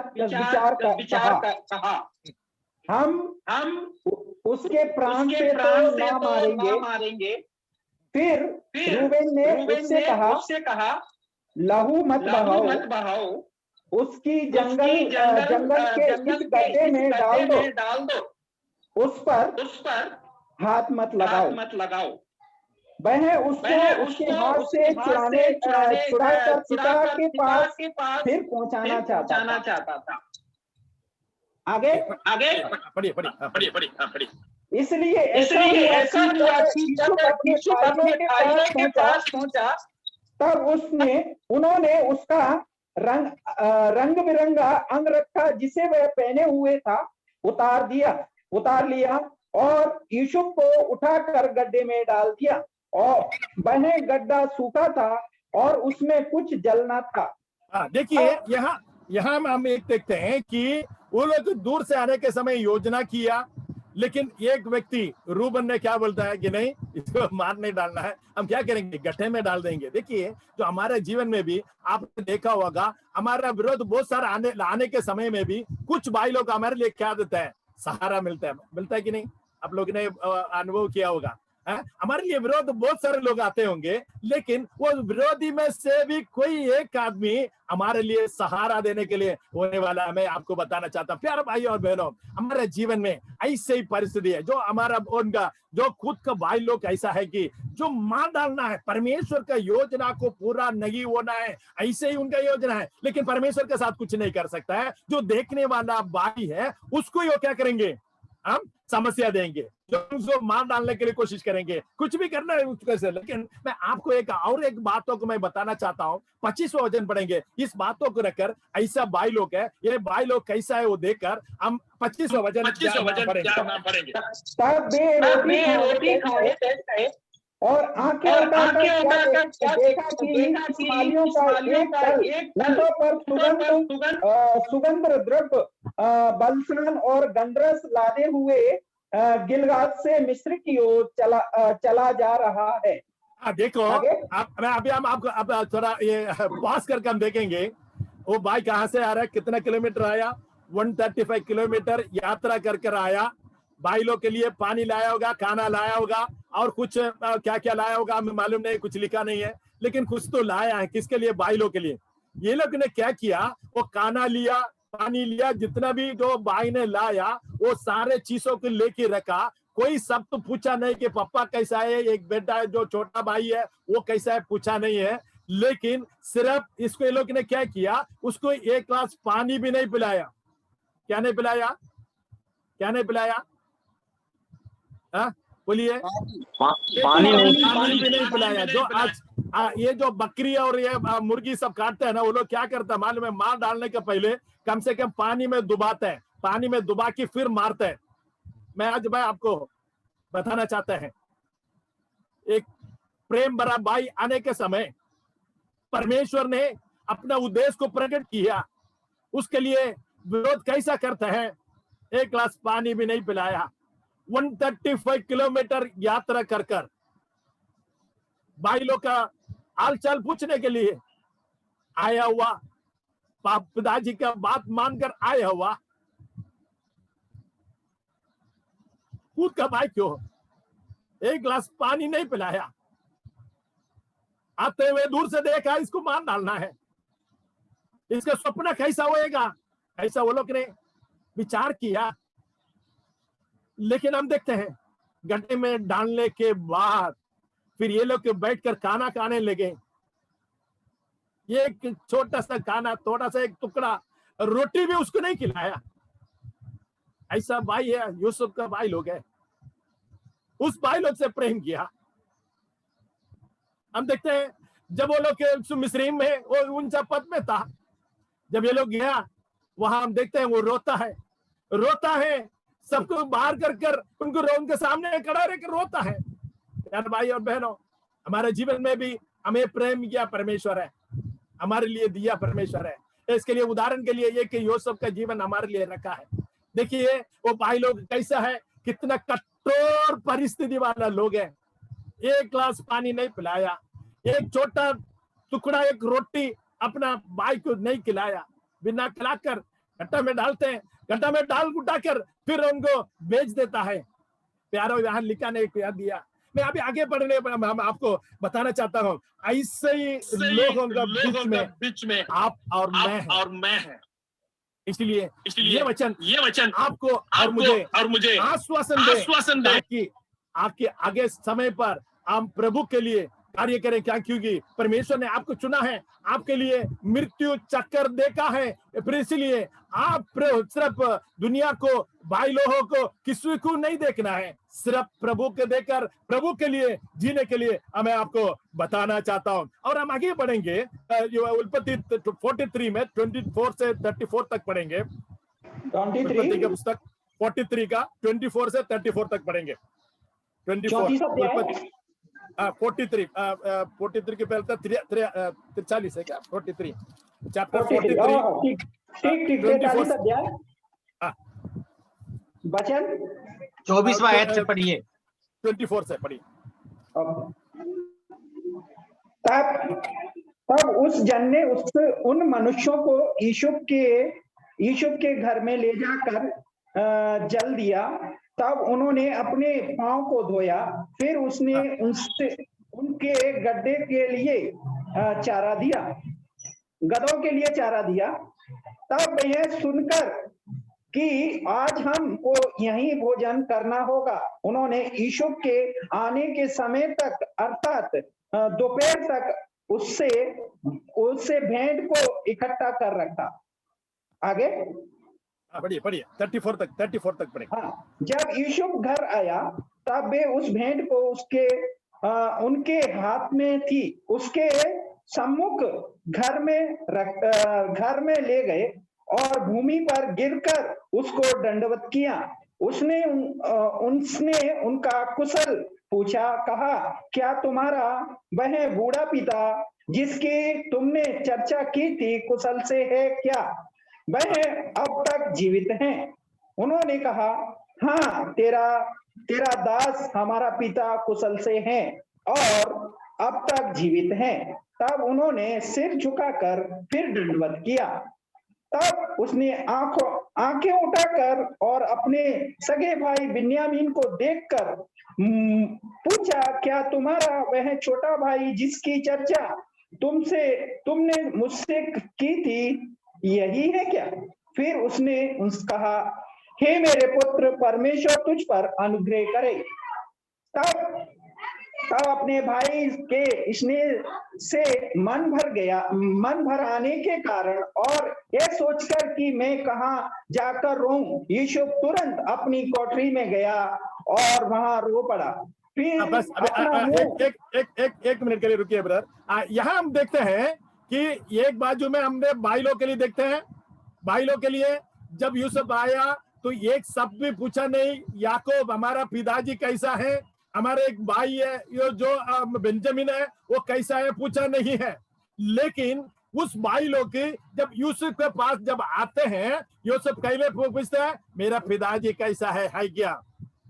कहा, हम उसके प्राण से तो ना मारेंगे। फिर रूबेन ने उससे कहा, लहू मत बहाओ, उसकी जंगल के इस गड्ढे में डाल दो, उस पर हाथ मत लगाओ। वह उसको उसके हाथ से छुड़ाकर पिता के पास फिर पहुंचाना चाहता था। आगे पढ़िए। इसलिए ऐसा हुआ कि जब अपने भाइयों के पास पहुंचा, तब उन्होंने उसका रंग बिरंगा अंग रखा जिसे वह पहने हुए था उतार लिया और यूसुफ को उठाकर गड्ढे में डाल दिया। और वह गड्ढा सूखा था और उसमें कुछ जलना था। देखिए यहाँ हम एक देखते हैं कि वो लोग दूर से आने के समय योजना किया, लेकिन एक व्यक्ति रूबन ने क्या बोलता है कि नहीं, इसको मार नहीं डालना है, हम क्या करेंगे, गड्ढे में डाल देंगे। देखिए, जो हमारे जीवन में भी आपने देखा होगा, हमारा विरोध बहुत सारा आने के समय में भी कुछ भाई लोग हमारे लिए क्या देता है, सहारा मिलता है कि नहीं? आप लोग ने अनुभव किया होगा। हमारे लिए विरोध बहुत सारे लोग आते होंगे, लेकिन वो विरोधी में से भी कोई एक आदमी हमारे लिए सहारा देने के लिए होने वाला है। मैं आपको बताना चाहता हूँ प्यारे भाई और बहनों, हमारे जीवन में ऐसे ही परिस्थिति है। जो हमारा उनका जो खुद का भाई लोग ऐसा है कि जो मार डालना है, परमेश्वर का योजना को पूरा नहीं होना है, ऐसे ही उनका योजना है, लेकिन परमेश्वर के साथ कुछ नहीं कर सकता है। जो देखने वाला भाई है उसको ही वो क्या करेंगे, हम समस्या देंगे, जो मार डालने के लिए कोशिश करेंगे, कुछ भी करना है उसको। लेकिन मैं आपको एक बातों को मैं बताना चाहता हूँ। 25वां वचन पढ़ेंगे, इस बातों को रखकर ऐसा भाई लोग है, ये भाई लोग कैसा है वो देखकर हम 25वां वचन पढ़ेंगे। तब वे रोटी खाए और आंखें उठाकर देखा कि इस्माइलियों का एक दल पर सुगंध द्रव्य बलसान और गंधरस लादे हुए गिलगाद से मिस्र की ओर चला जा रहा है। देखो, अभी हम आपको अब थोड़ा ये पास करके हम देखेंगे वो भाई कहाँ से आ रहा है, कितना किलोमीटर आया, 135 किलोमीटर यात्रा कर आया। भाई लोग के लिए पानी लाया होगा, खाना लाया होगा और कुछ क्या क्या लाया होगा हमें मालूम नहीं, कुछ लिखा नहीं है, लेकिन कुछ तो लाया है। किसके लिए? भाई लोग के लिए। ये लोग ने क्या किया, वो खाना लिया, पानी लिया, जितना भी जो भाई ने लाया वो सारे चीजों को लेके रखा। कोई सब तो पूछा नहीं कि पापा कैसा है, एक बेटा जो छोटा भाई है वो कैसा है, पूछा नहीं है। लेकिन सिर्फ इसको ये लोग ने क्या किया, उसको एक ग्लास पानी भी नहीं पिलाया। क्या नहीं पिलाया? बोलिए, पानी भी नहीं पिलाया। जो आज ये जो बकरी और ये मुर्गी सब काटते हैं ना, वो लोग क्या करते हैं मालूम है, मार डालने के पहले कम से कम पानी में डुबाते हैं, पानी में डुबा के फिर मारते हैं। मैं आज आपको बताना चाहता है, एक प्रेम भरा भाई आने के समय परमेश्वर ने अपना उद्देश्य को प्रकट किया। उसके लिए विरोध कैसा करता है, एक गिलास पानी भी नहीं पिलाया। 135 किलोमीटर यात्रा कर कर भाई लोग का हालचाल पूछने के लिए आया हुआ, पिताजी का बात मानकर आया हुआ, कूद का भाई क्यों, एक गिलास पानी नहीं पिलाया। आते हुए दूर से देखा इसको मार डालना है, इसका सपना कैसा होएगा, ऐसा वो लोग ने विचार किया। लेकिन हम देखते हैं गड्ढे में डालने के बाद फिर ये लोग बैठकर खाना खाने लगे। ये एक छोटा सा खाना, थोड़ा सा एक टुकड़ा रोटी भी उसको नहीं खिलाया। ऐसा भाई है, यूसुफ का भाई लोग है, उस भाई लोग से प्रेम किया। हम देखते हैं जब वो लोग मिस्रीम में, वो ऊंचा पद में था, जब ये लोग गया वहां हम देखते हैं वो रोता है, सबको बाहर कर कर उनको उनके सामने खड़ा रहकर रोता है। यार भाई और बहनों, हमारे जीवन में भी हमें प्रेम किया परमेश्वर है, हमारे लिए दिया परमेश्वर है। इसके लिए उदाहरण के लिए ये कि यूसुफ का जीवन हमारे लिए रखा है। देखिए वो भाई लोग कैसा है, कितना कठोर परिस्थिति वाला लोग है। एक गिलास पानी नहीं पिलाया, एक छोटा टुकड़ा एक रोटी अपना भाई को नहीं खिलाया, बिना खिलाकर गड्ढा में डालते हैं, गड्ढा में डाल उठाकर फिर उनको बेच देता है। प्यारो यहाँ लिखा ने याद दिया। मैं अभी आगे बढ़ने पर हम आपको बताना चाहता हूँ, ऐसे ही लोगों का बीच में आप और मैं है। इसलिए ये वचन आपको और मुझे आश्वासन दे कि आपके आगे समय पर हम प्रभु के लिए कार्य करें। क्या, क्योंकि परमेश्वर ने आपको चुना है, आपके लिए मृत्यु चक्कर देखा है। फिर इसलिए आप सिर्फ दुनिया को, भाई लोगों को, किसी को नहीं देखना है, सिर्फ प्रभु के देकर प्रभु के लिए जीने के लिए मैं आपको बताना चाहता हूं। और हम आगे बढ़ेंगे, उत्पत्ति 43 में 24 से 34 तक पढ़ेंगे। उत्पत्ति का पुस्तक 43 का 24 से 34 तक पढ़ेंगे। 43 के पहले 43 है क्या, 43 चैप्टर 43 ठीक 43 अध्याय वचन 24वां आयत से पढ़िए, 24 से पढ़िए। तब उस जन ने उन मनुष्यों को यूसुफ के घर में ले जाकर जल दिया। तब उन्होंने अपने पांव को धोया, फिर उसने उनके गड्ढे के लिए चारा दिया, गधों के लिए चारा दिया। तब यह सुनकर कि आज हमको यहीं भोजन करना होगा, उन्होंने यूसुफ के आने के समय तक अर्थात दोपहर तक उससे भेंट को इकट्ठा कर रखा। आगे पढ़िए 34 तक पढ़े। हाँ, जब यूसुफ घर आया तब वे उस भेंट को उनके हाथ में थी, उसके सम्मुख घर में ले गए और भूमि पर गिरकर उसको दंडवत किया। उसने उनका कुशल पूछा, कहा, क्या तुम्हारा वह बूढ़ा पिता जिसकी तुमने चर्चा की थी कुशल से है क्या? वह अब तक जीवित हैं। उन्होंने कहा, हाँ, तेरा दास हमारा पिता कुशल से है और अब तक जीवित हैं। तब उन्होंने सिर झुकाकर फिर दंडवत किया। तब उसने आंखें उठाकर और अपने सगे भाई बिन्यामीन को देखकर पूछा, क्या तुम्हारा वह छोटा भाई जिसकी चर्चा तुमने मुझसे की थी यही है क्या? फिर उसने कहा, हे मेरे पुत्र, परमेश्वर तुझ पर अनुग्रह करे। तब अपने भाई के स्नेह से मन भर आने के कारण और यह सोचकर कि मैं कहाँ जाकर रोऊं, यूसुफ तुरंत अपनी कोठरी में गया और वहां रो पड़ा। फिर बस एक मिनट के लिए रुकिए ब्रदर। यहाँ हम देखते हैं कि एक बाजू में हमने भाई लोग के लिए देखते हैं, भाई लोग के लिए जब यूसुफ आया तो एक शब्द भी पूछा नहीं, याकूब हमारा पिताजी कैसा है, हमारे एक भाई है जो बेंजामिन है वो कैसा है, पूछा नहीं है। लेकिन उस भाई लोग की जब यूसुफ के पास जब आते हैं, यूसुफ पहले पूछते हैं मेरा पिताजी कैसा है क्या,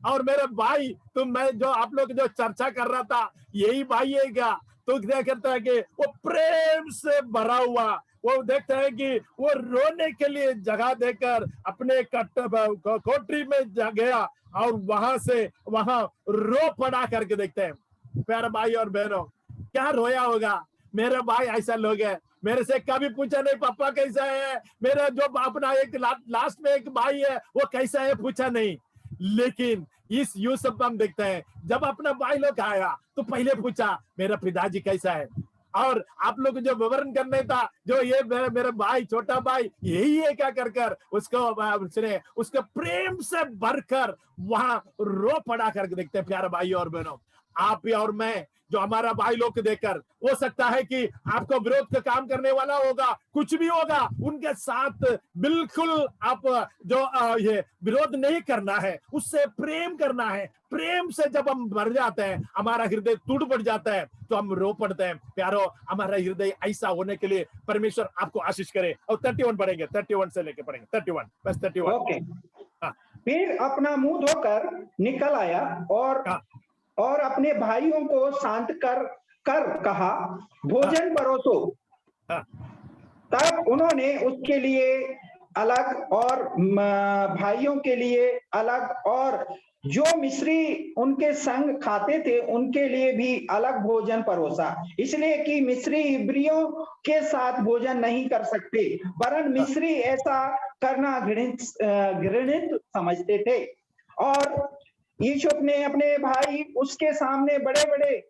और मेरा भाई तुम मैं जो आप लोग जो चर्चा कर रहा था यही भाई है क्या? तो क्या करता है कि वो प्रेम से भरा हुआ, वो देखता है कि वो रोने के लिए जगह देकर अपने कोठरी में गया और वहां से वहां रो पड़ा करके देखते हैं। प्यारे भाई और बहनों, क्या रोया होगा? मेरे भाई ऐसा लोग है, मेरे से कभी पूछा नहीं पापा कैसा है, मेरा जो अपना एक लास्ट में एक भाई है वो कैसा है पूछा नहीं। लेकिन इस यूसुफ हम देखते हैं जब अपना भाई लोग आया तो पहले पूछा मेरा पिताजी कैसा है, और आप लोग जो विवरण करने था जो ये मेरा भाई छोटा भाई यही है क्या कर कर उसको प्रेम से भरकर वहां रो पड़ा करके देखते हैं। प्यारे भाई और बहनों, आप भी और मैं जो हमारा भाई लोग को देखकर हो सकता है कि आपको विरोध का काम करने वाला होगा, कुछ भी होगा, उनके साथ बिल्कुल आप जो ये विरोध नहीं करना है, उससे प्रेम करना है। प्रेम से जब हम भर जाते हैं हमारा हृदय टूट पड़ जाता है तो हम रो पड़ते हैं। प्यारो, हमारा हृदय ऐसा होने के लिए परमेश्वर आपको आशीष करे। और 31 पढ़ेंगे, 31 से लेके पढ़ेंगे 31 बस 31। ओके। फिर अपना मुंह धोकर निकल आया और अपने भाइयों को शांत कर कहा भोजन परोसो। तब उन्होंने उसके लिए अलग और भाइयों के लिए अलग और जो मिस्री उनके संग खाते थे उनके लिए भी अलग भोजन परोसा, इसलिए कि मिस्री इब्रियों के साथ भोजन नहीं कर सकते, वरन मिस्री ऐसा करना घृणित समझते थे। और यूसुफ ने अपने भाई उसके सामने बड़े बड़े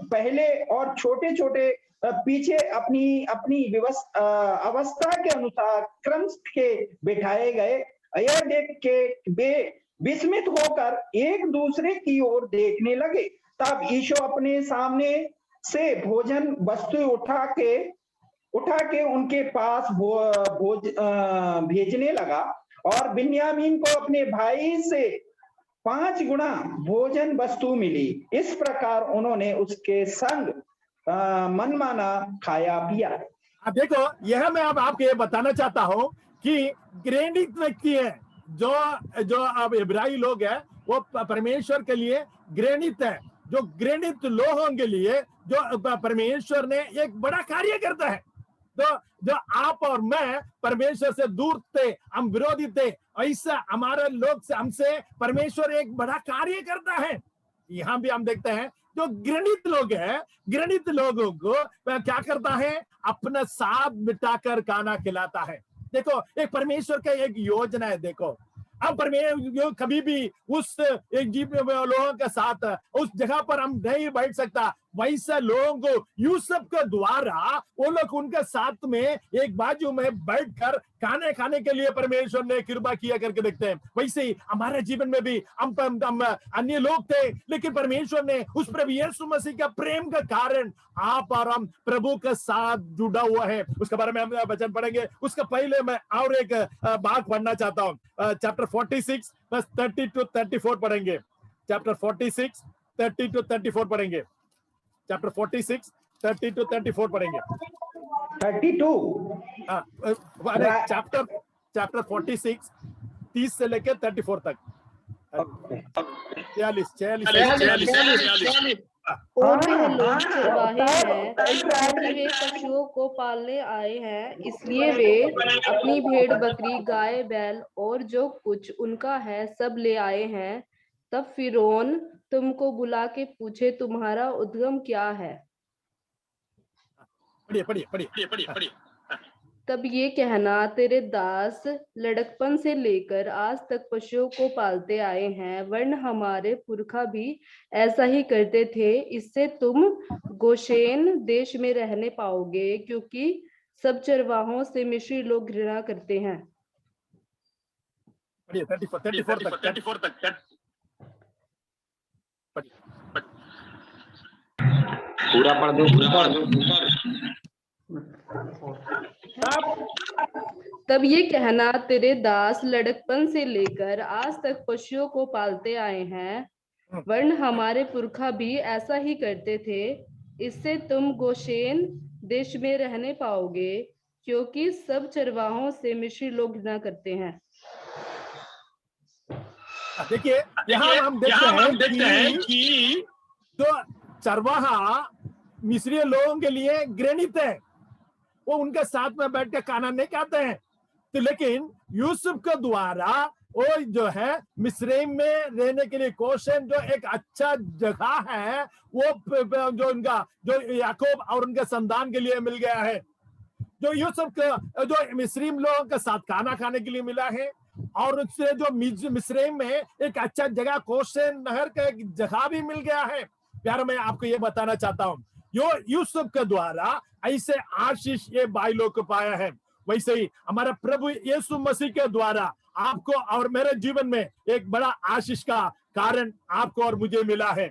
पहले और छोटे छोटे पीछे अपनी अवस्था के अनुसार क्रम के बिठाए गए। यह देख के विस्मित होकर एक दूसरे की ओर देखने लगे। तब यीशु अपने सामने से भोजन वस्तु उठा के उनके पास भेजने लगा और बिन्यामीन को अपने भाई से 5 गुना भोजन वस्तु मिली। इस प्रकार उन्होंने उसके संग मनमाना खाया पिया। अब देखो, यह मैं अब आपको ये बताना चाहता हूं कि घृणित व्यक्ति है जो अब इब्राही लोग है वो परमेश्वर के लिए घृणित है। जो घृणित लोगों के लिए जो परमेश्वर ने एक बड़ा कार्य करता है, तो जो आप और मैं परमेश्वर से दूर थे, हम विरोधी थे, ऐसा हमारे लोग से हमसे परमेश्वर एक बड़ा कार्य करता है। यहाँ भी हम देखते हैं जो घृणित लोग हैं, घृणित लोगों को क्या करता है, अपना साथ बिठाकर खाना खिलाता है। देखो, एक परमेश्वर का एक योजना है। देखो, अब परमेश्वर कभी भी उस एक जीव लोगों के साथ उस जगह पर हम नहीं बैठ सकता, वैसे लोगों को यूसुफ के द्वारा वो लोग उनके साथ में एक बाजू में बैठकर खाने के लिए परमेश्वर ने कृपा किया करके देखते हैं। वैसे ही हमारे जीवन में भी हम अन्य लोग थे, लेकिन परमेश्वर ने उस प्रभु यीशु मसीह का प्रेम का कारण आप और हम प्रभु के साथ जुड़ा हुआ है। उसके बारे में हम वचन पढ़ेंगे। उसके पहले मैं और एक बात पढ़ना चाहता हूँ। चैप्टर 46 बस 30 to 34 पढ़ेंगे। चैप्टर 46 30 to 34 पढ़ेंगे। चैप्टर 46 30 to 34 पढ़ेंगे। 32 चैप्टर 46 30 से लेकर 34 तक। 46 और वह लोग चरवाहे हैं, क्योंकि वे पशुओं को पालने आए हैं, इसलिए वे अपनी भेड़ बकरी गाय बैल और जो कुछ उनका है सब ले आए हैं। तब फिरौन तुमको बुला के पूछे तुम्हारा उद्गम क्या है। पढ़िए। तब ये कहना तेरे दास लड़कपन से लेकर आज तक पशुओं को पालते आए हैं, वरन हमारे पुरखा भी ऐसा ही करते थे। इससे तुम गोशेन देश में रहने पाओगे, क्योंकि सब चरवाहों से मिस्री लोग घृणा करते हैं। 34 तक। पूरा पढ़ दो। तब ये कहना तेरे दास लड़कपन से लेकर आज तक पशुओं को पालते आए हैं, वरन हमारे पुरखा भी ऐसा ही करते थे। इससे तुम गोशेन देश में रहने पाओगे, क्योंकि सब चरवाहों से मिस्री लोग घृणा करते हैं। देखिए यहाँ हम देखते हैं कि जो चरवाहा मिस्री लोगों के लिए घृणित है, वो उनके साथ में बैठ के खाना नहीं खाते हैं। तो लेकिन यूसुफ के द्वारा वो जो है मिस्र में रहने के लिए गोशेन जो एक अच्छा जगह है, वो जो उनका जो याकूब और उनके संतान के लिए मिल गया है। जो यूसुफ का जो मिस्रीम लोगों के साथ खाना खाने के लिए मिला है, और उससे जो मिस्र में एक अच्छा जगह गोशेन नहर का एक जगह भी मिल गया है। प्यार मैं आपको ये बताना चाहता हूँ, यो यूसुफ के द्वारा ऐसे आशीष ये भाई लोग को पाया है, वैसे ही हमारा प्रभु यीशु मसीह के द्वारा आपको और मेरे जीवन में एक बड़ा आशीष का कारण आपको और मुझे मिला है।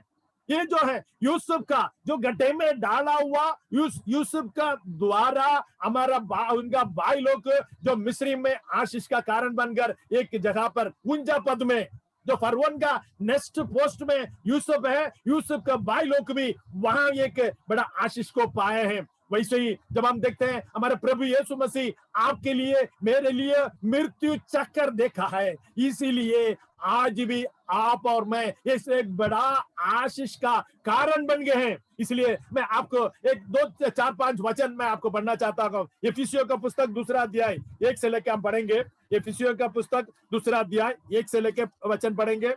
ये जो है यूसुफ का जो गड्ढे में डाला हुआ यूसुफ का द्वारा हमारा उनका भाई लोग जो मिस्री में आशीष का कारण बनकर एक जगह पर ऊंचा पद में जो फरवोन का नेक्स्ट पोस्ट में यूसुफ है, यूसुफ का भाई लोग भी वहां एक बड़ा आशीष को पाए हैं। वैसे ही जब हम देखते हैं हमारे प्रभु यीशु मसीह आपके लिए मेरे लिए मृत्यु चक्कर देखा है, इसीलिए आज भी आप और मैं इस एक बड़ा आशीष का कारण बन गए हैं। इसलिए मैं आपको एक 2-4-5 वचन मैं आपको पढ़ना चाहता हूँ। इफिसियों का पुस्तक 2 अध्याय 1 से लेकर हम पढ़ेंगे। इफिसियों का पुस्तक 2 अध्याय 1 से लेकर वचन पढ़ेंगे।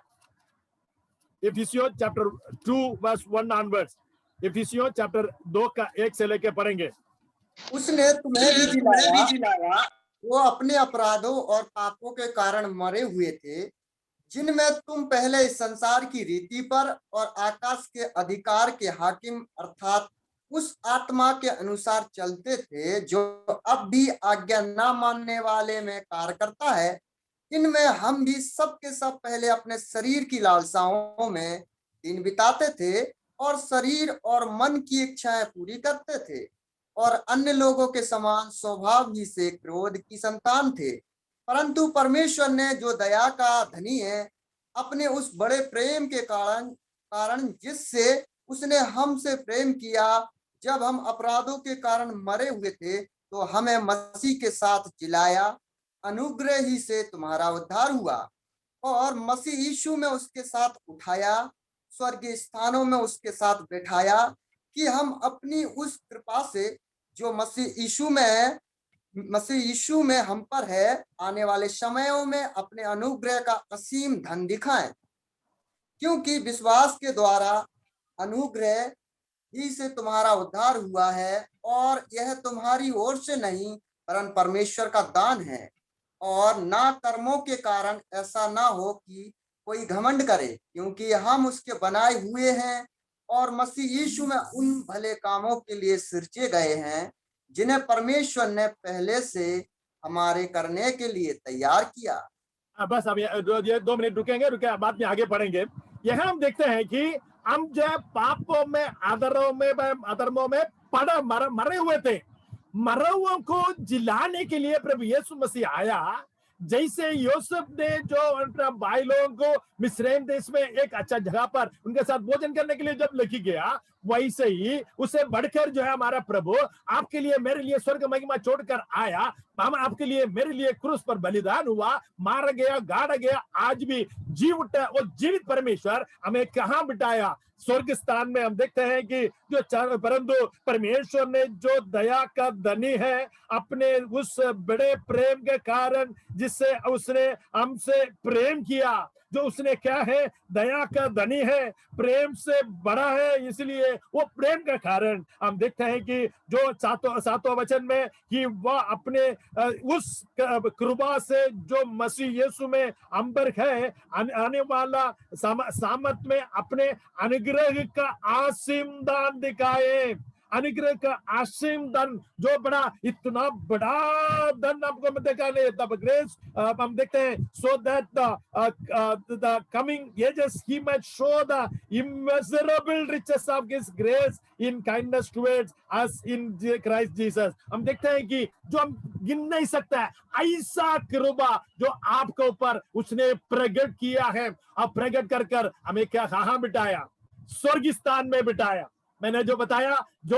इफिसियों चैप्टर 2 वर्स 1 ऑनवर्ड्स। इफिसियों चैप्टर 2 का 1 से लेकर पढ़ेंगे। उसने तुम्हें भी जिलाया, वो अपने अपराधों और पापों के कारण मरे हुए थे, जिनमें तुम पहले इस संसार की रीति पर और आकाश के अधिकार के हाकिम अर्थात उस आत्मा के अनुसार चलते थे, जो अब भी आज्ञा न मानने वाले में कार्य करता है। इनमें हम भी सब के सब पहले अपने शरीर की लालसाओं में दिन बिताते थे और शरीर और मन की इच्छाएं पूरी करते थे, और अन्य लोगों के समान स्वभाव ही से क्रोध की संतान थे। परंतु परमेश्वर ने जो दया का धनी है, अपने उस बड़े प्रेम के कारण जिससे उसने हमसे प्रेम किया, जब हम अपराधों के कारण मरे हुए थे, तो हमें मसीह के साथ जिलाया। अनुग्रह ही से तुम्हारा उद्धार हुआ, और मसीह यीशु में उसके साथ उठाया, स्वर्गीय स्थानों में उसके साथ बैठाया, कि हम अपनी उस कृपा से जो मसीह यीशु में हम पर है, आने वाले समयों में अपने अनुग्रह का असीम धन दिखाएं। क्योंकि विश्वास के द्वारा अनुग्रह ही से तुम्हारा उद्धार हुआ है, और यह तुम्हारी ओर से नहीं परंतु परमेश्वर का दान है, और ना कर्मों के कारण, ऐसा ना हो कि कोई घमंड करे, क्योंकि हम उसके बनाए हुए हैं और मसीह यीशु में उन भले कामों के लिए सिरचे गए हैं, जिन्हें परमेश्वर ने पहले से हमारे करने के लिए तैयार किया। बस अब ये 2 मिनट रुकेंगे, बाद में आगे पढ़ेंगे। यहाँ हम देखते हैं कि हम जो पापों में अधर्मों में मरे हुए थे, मरे हुओं को जिलाने के लिए प्रभु यीशु मसीह आया। जैसे यूसुफ ने जो अपना भाई लोगों को मिस्रैम देश में एक अच्छा जगह पर उनके साथ भोजन करने के लिए जब लेके गया, वैसे ही उसे बढ़कर जो है हमारा प्रभु आपके लिए मेरे लिए स्वर्ग महिमा छोड़कर आया। हम आपके लिए मेरे लिए क्रूस पर बलिदान हुआ, मारा गया, गाड़ा गया, आज भी जी उठा। वो जीवित परमेश्वर हमें कहाँ बिठाया? स्वर्ग स्थान में। हम देखते हैं कि जो परंतु परमेश्वर ने जो दया का धनी है, अपने उस बड़े प्रेम के कारण जिससे उसने हमसे प्रेम किया, जो उसने क्या है, दया का धनी है, प्रेम से बड़ा है, इसलिए वो प्रेम का कारण हम देखते हैं कि जो सातों वचन में कि वह अपने उस कृपा से जो मसीह यीशु में हम पर है, आने वाला सामत में अपने अनुग्रह का असीम दान दिखाए। अनुग्रह का असीम धन, जो बड़ा इतना बड़ा धन आपको देखा नहीं, तब ग्रेस हम देखते हैं, so that the coming ages he might show the immeasurable riches of his grace in kindness towards us in Christ Jesus। हम देखते हैं कि जो हम गिन नहीं सकता है ऐसा कृपा जो आपके ऊपर उसने प्रकट किया है। अब प्रकट कर हमें क्या कहाँ बिठाया? स्वर्ग स्थान में बिठाया। मैंने जो बताया, जो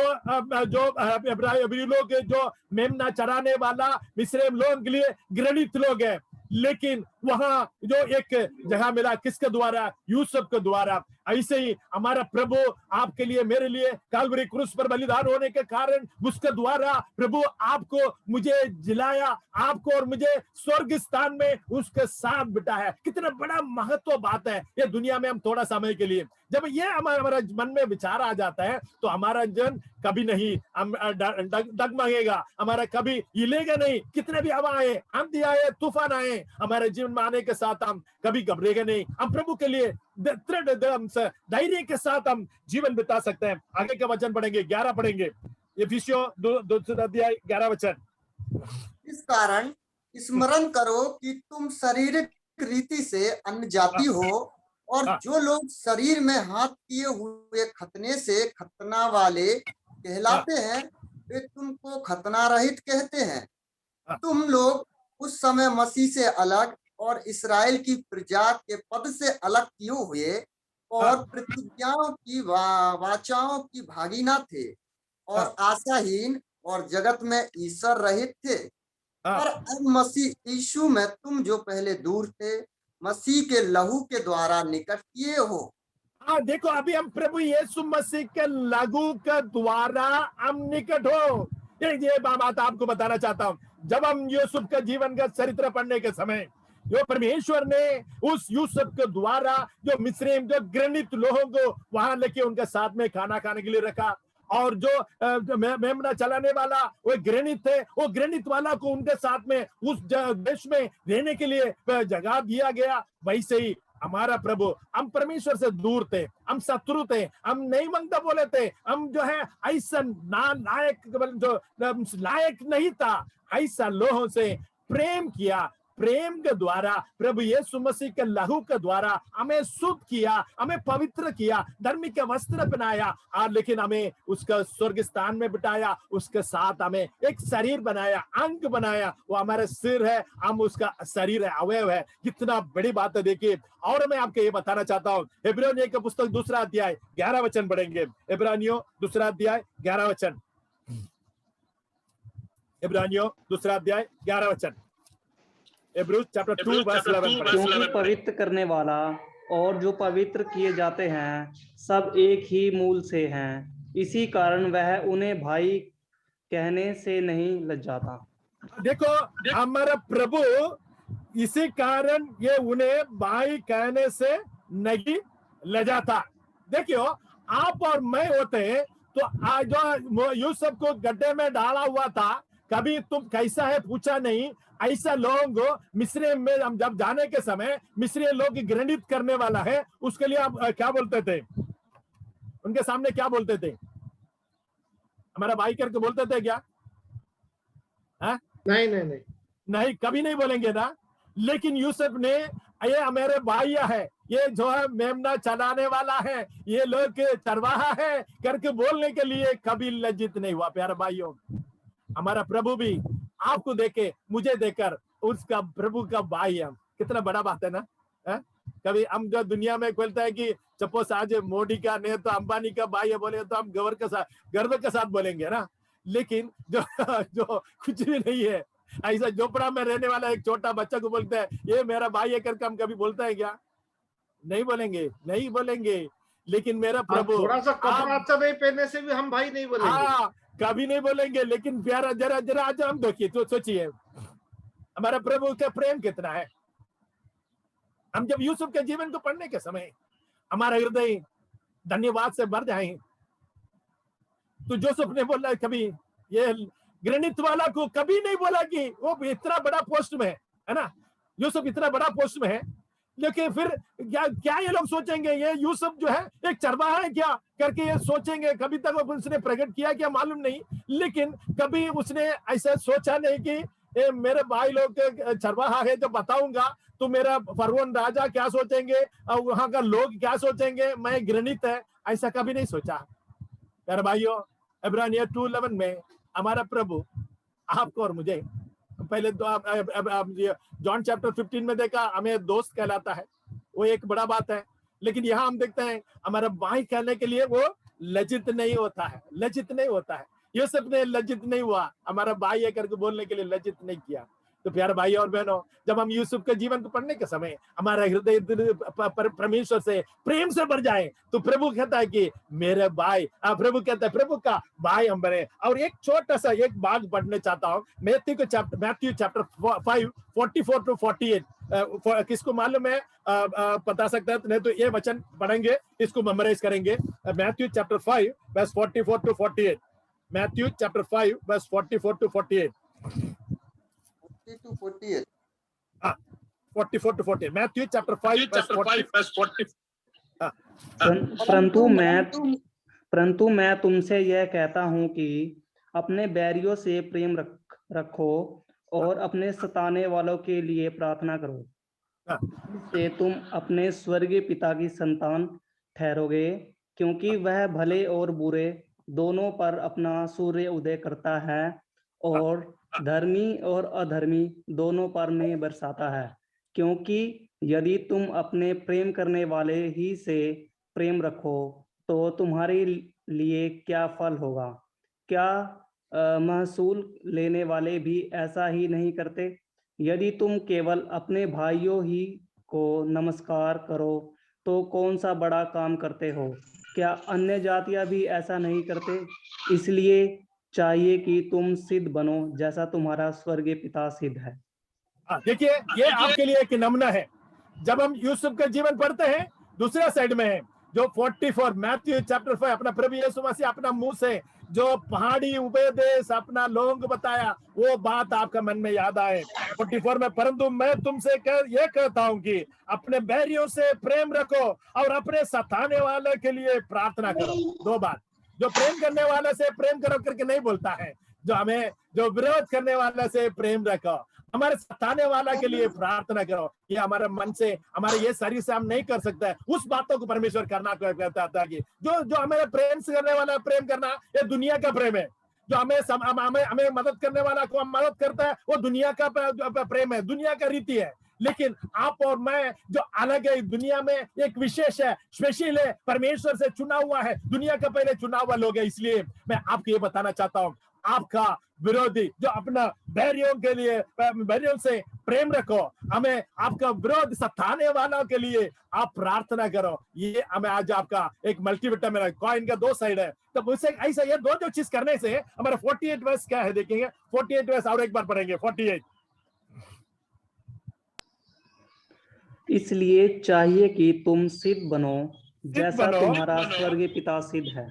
इब्रानी लोग जो मेमना चराने वाला मिस्रैम लोगों के लिए घृणित लोग है, लेकिन वहां जो एक जगह मिला किसके द्वारा? यूसुफ के द्वारा। ऐसे ही हमारा प्रभु आपके लिए, मेरे लिए कालवरी क्रूस पर बलिदान होने के कारण उसके द्वारा प्रभु आपको, मुझे जिलाया, आपको और मुझे स्वर्ग स्थान में उसके साथ बिठाया। कितना बड़ा महत्व बात है ये दुनिया में। हम थोड़ा समय के लिए जब ये हमारा मन में विचार आ जाता है तो हमारा जन कभी नहीं डगमगेगा, हमारा कभी हिलेगा नहीं। कितने भी हवा आए, आंधी आए, तूफान आए, हमारे जीवन में आने के साथ हम कभी घबरेगा नहीं। हम प्रभु के लिए धैर्य के साथ हम जीवन बिता सकते हैं। आगे का वचन पढ़ेंगे, 11 पढ़ेंगे, इफिसियों 2 अध्याय 11 वचन। इस कारण स्मरण करो कि तुम शारीरिक रीति से अन्य जाति हो, और जो लोग शरीर में हाथ किए हुए खतने से खतना वाले कहलाते हैं, वे तुमको खतना रहित कहते हैं। तुम लोग उस समय मसीह से अलग और इस्राएल की प्रजा के पद से अलग किए हुए और प्रतिज्ञाओं की वाचाओं की भागीना थे, और आशाहीन और जगत में ईश्वर रहित थे। पर अब मसीह यीशु में तुम जो पहले दूर थे, मसीह के लहू के द्वारा निकट किए हो। देखो, अभी हम प्रभु यीशु मसीह के लहू के द्वारा हम निकट हो। ये बात आपको बताना चाहता हूँ। जब हम यूसुफ का जीवन का चरित्र पढ़ने के समय, जो परमेश्वर ने उस यूसुफ के द्वारा जो मिस्रैम, जो घृणित लोगों को वहां लेके उनके साथ में खाना खाने के लिए रखा, और जो मेमना चलाने वाला वो घृणित थे, वो घृणित वाला को उनके साथ में उस देश में रहने के लिए जगह दिया गया। वैसे ही हमारा प्रभु, हम परमेश्वर से दूर थे, हम शत्रु थे, हम नहीं मांगता बोले थे, हम जो है ऐसा लायक, जो लायक नहीं था, ऐसा लोगों से प्रेम किया। प्रेम के द्वारा प्रभु यीशु मसीह के लहू के द्वारा हमें शुद्ध किया, हमें पवित्र किया, धर्मी के वस्त्र पहनाया, और लेकिन हमें उसका स्वर्ग स्थान में बिठाया। उसके साथ हमें एक शरीर बनाया, अंग बनाया। वो हमारा सिर है, हम उसका शरीर है, अवयव है। कितना बड़ी बात है। देखिए, और मैं आपको ये बताना चाहता हूँ, इब्रानियों का पुस्तक 2 अध्याय 11 वचन पढ़ेंगे। इब्रानियों 2 अध्याय 11 वचन। इब्रानियों 2 अध्याय 11 वचन। क्योंकि पवित्र करने वाला और जो पवित्र किए जाते हैं सब एक ही मूल से हैं, इसी कारण वह उन्हें भाई कहने से नहीं लजाता। देखो, हमारा प्रभु इसी कारण ये उन्हें भाई कहने से नहीं लजाता। देखियो, आप और मैं होते तो आज जो यूसुफ को गड्ढे में डाला हुआ था, कभी तुम कैसा है पूछा नहीं। ऐसा लोग मिस्र में हम जब जाने के समय मिस्री लोग घृणित करने वाला है, उसके लिए आप क्या बोलते थे? उनके सामने क्या बोलते थे? हमारा भाई करके बोलते थे क्या? नहीं नहीं नहीं नहीं, कभी नहीं बोलेंगे ना। लेकिन यूसुफ ने, ये हमारे भाई है, ये जो है मेमना चलाने वाला है, ये लोग चरवाहा है करके बोलने के लिए कभी लज्जित नहीं हुआ। प्यारे भाइयों, हमारा प्रभु भी आपको देखे, मुझे देखकर उसका प्रभु का भाई है। कितना बड़ा बात है ना। कभी हम जो दुनिया में बोलते हैं कि सपोज आज मोदी का नहीं तो अंबानी का भाई है बोले तो हम गर्व के साथ बोलेंगे ना। लेकिन जो कुछ भी नहीं है, ऐसा झोपड़ा में रहने वाला एक छोटा बच्चा को बोलते हैं ये मेरा भाई है करके हम कभी बोलते हैं क्या? नहीं बोलेंगे, नहीं बोलेंगे। लेकिन मेरा प्रभु, थोड़ा सा कपड़ा अच्छा नहीं पहनने से भी हम भाई नहीं बोलेंगे। कभी नहीं बोलेंगे। लेकिन प्यारा जरा जरा आज हम देखिए तो सोचिए हमारा प्रभु का प्रेम कितना है। हम जब यूसुफ के जीवन को पढ़ने के समय हमारा हृदय धन्यवाद से भर जाए। तो जोसेफ ने बोला, कभी ये घृणित वाला को कभी नहीं बोला कि वो इतना बड़ा पोस्ट में है ना, यूसुफ इतना बड़ा पोस्ट में है। लेकिन फिर क्या ये लोग सोचेंगे ये यूसुफ जो है एक चरवाहा है क्या करके ये सोचेंगे। कभी तक उसने प्रकट किया क्या मालूम नहीं, लेकिन कभी उसने ऐसा सोचा नहीं कि मेरे भाई लोग चरवाहा है। जब बताऊंगा तो मेरा फरवोन राजा क्या सोचेंगे और वहां का लोग क्या सोचेंगे, मैं घृणित है, ऐसा कभी नहीं सोचा। यार भाइयों, इब्रानियों 2:11 में हमारा प्रभु आपको और मुझे, पहले जॉन चैप्टर 15 में देखा हमें दोस्त कहलाता है, वो एक बड़ा बात है। लेकिन यहाँ हम देखते हैं हमारा भाई कहने के लिए वो लज्जित नहीं होता है, लज्जित नहीं होता है। यूसुफ ने लज्जित नहीं हुआ, हमारा भाई है करके बोलने के लिए लज्जित नहीं किया। तो प्यारे भाई और बहनों, जब हम यूसुफ के जीवन को पढ़ने के समय हमारा हृदय परमेश्वर से प्रेम से भर जाए, तो प्रभु कहता है कि मेरे भाई, प्रभु कहता है प्रभु का भाई हम बने। और एक छोटा सा एक भाग पढ़ने चाहता हूँ, मैथ्यू चैप्टर 5 44 to 48। किसको मालूम है बता सकता है, नहीं तो ये वचन पढ़ेंगे, इसको मेमोराइज करेंगे। Matthew chapter 5 verse 44 to 48। Matthew chapter 5 verse 44 to 48। 44 to 48। Matthew chapter 5 verse 40। परंतु मैं तुमसे यह कहता हूं कि अपने बैरियों से प्रेम रखो और अपने सताने वालों के लिए प्रार्थना करो, इससे तुम अपने स्वर्गीय पिता की संतान ठहरोगे, क्योंकि वह भले और बुरे दोनों पर अपना सूर्य उदय करता है और धर्मी और अधर्मी दोनों पर में बरसाता है। क्योंकि यदि तुम अपने प्रेम करने वाले ही से प्रेम रखो तो तुम्हारे लिए क्या फल होगा? क्या महसूल लेने वाले भी ऐसा ही नहीं करते? यदि तुम केवल अपने भाइयों ही को नमस्कार करो तो कौन सा बड़ा काम करते हो? क्या अन्य जातियां भी ऐसा नहीं करते? इसलिए चाहिए कि तुम सिद्ध बनो जैसा तुम्हारा स्वर्गीय पिता सिद्ध है। देखिए, ये आपके लिए एक नमूना है। जब हम यूसुफ का जीवन पढ़ते हैं, दूसरा साइड में है जो 44 मैथ्यू चैप्टर 5, अपना प्रभु यीशु मसीह अपना मुंह से जो पहाड़ी उपदेश अपना लोगों को बताया, वो बात आपका मन में याद आए। 44 में, परंतु मैं तुमसे ये कहता हूं कि अपने बैरियों से प्रेम रखो और अपने सताने वाले के लिए प्रार्थना करो। दो बात, जो प्रेम करने वाले से प्रेम करो करके नहीं बोलता है, जो विरोध करने वाले से प्रेम रखो, हमारे सताने वाला के लिए प्रार्थना करो। ये हमारे मन से, हमारे ये शरीर से हम नहीं कर सकते है, उस बातों को परमेश्वर करना कहता था कि जो हमें प्रेम से करने वाला प्रेम करना, ये दुनिया का प्रेम है। जो हमें मदद करने वाला को हम मदद करता है, वो दुनिया का प्रेम है, दुनिया का रीति है। लेकिन आप और मैं जो अलग है, दुनिया में एक विशेष है, स्पेशल है, परमेश्वर से चुना हुआ है, दुनिया का पहले चुना हुआ लोग है। इसलिए मैं आपको ये बताना चाहता हूँ, आपका विरोधी जो अपना बैरियों के लिए, बैरियों से प्रेम रखो, हमें आपका विरोध सताने वालों के लिए आप प्रार्थना करो। ये हमें आज आपका एक मल्टीविटामिन कॉइन का दो साइड है। तो मुझसे ऐसा ये दो चीज करने से हमारा 48 वर्ष क्या है देखेंगे। 48 वर्ष और एक बार पढ़ेंगे। 48। इसलिए चाहिए कि तुम सिद्ध बनो जैसा तुम्हारा स्वर्गीय पिता सिद्ध है।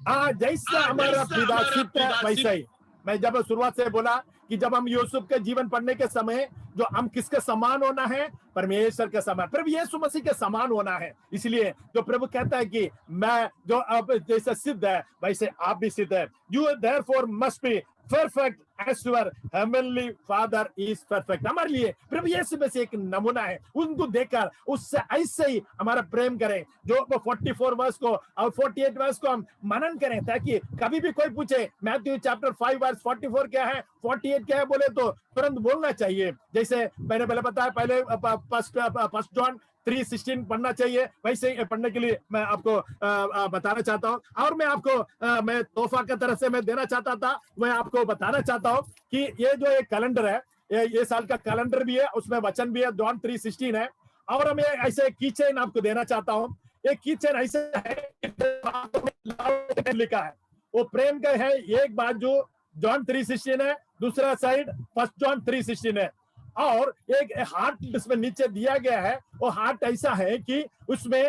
हाँ, जैसा हमारा पिता सिद्ध है वैसा ही। मैं जब शुरुआत से बोला कि जब हम यूसुफ के जीवन पढ़ने के समय जो हम किसके समान होना है, परमेश्वर के समान, प्रभु यीशु मसीह के समान होना है। इसलिए जो प्रभु कहता है कि मैं जो अब जैसे सिद्ध है वैसे आप भी सिद्ध है। You therefore must be perfect as your heavenly father is perfect। हमारे लिए प्रभु यीशु में से एक नमूना है, उनको देखकर उससे ऐसे ही हमारा प्रेम करें। जो 44 वर्ष को और 48 वर्ष को हम मनन करें, ताकि कभी भी कोई पूछे मैथ्यू चैप्टर 5 वर्स 44 क्या है, 48 क्या है बोले तो तुरंत बोलना चाहिए। जैसे मैंने पहले बताया, पहले फर्स्ट जॉन 3:16 पढ़ना चाहिए, वैसे ही पढ़ने के लिए मैं आपको बताना चाहता हूँ। और मैं आपको मैं तोहफा की तरफ से मैं देना चाहता था, मैं आपको बताना चाहता हूँ कि ये जो एक कैलेंडर है, ये साल का कैलेंडर भी है, उसमें वचन भी है, जॉन 3:16 है। और मैं ऐसे की चेन आपको देना चाहता हूँ। एक की चेन ऐसे है, लिखा है वो प्रेम का है। एक बात जो जॉन 3:16 है, दूसरा साइड फर्स्ट जॉन 3:16 है। और एक हार्ट इसमें नीचे दिया गया है, वो हार्ट ऐसा है कि उसमें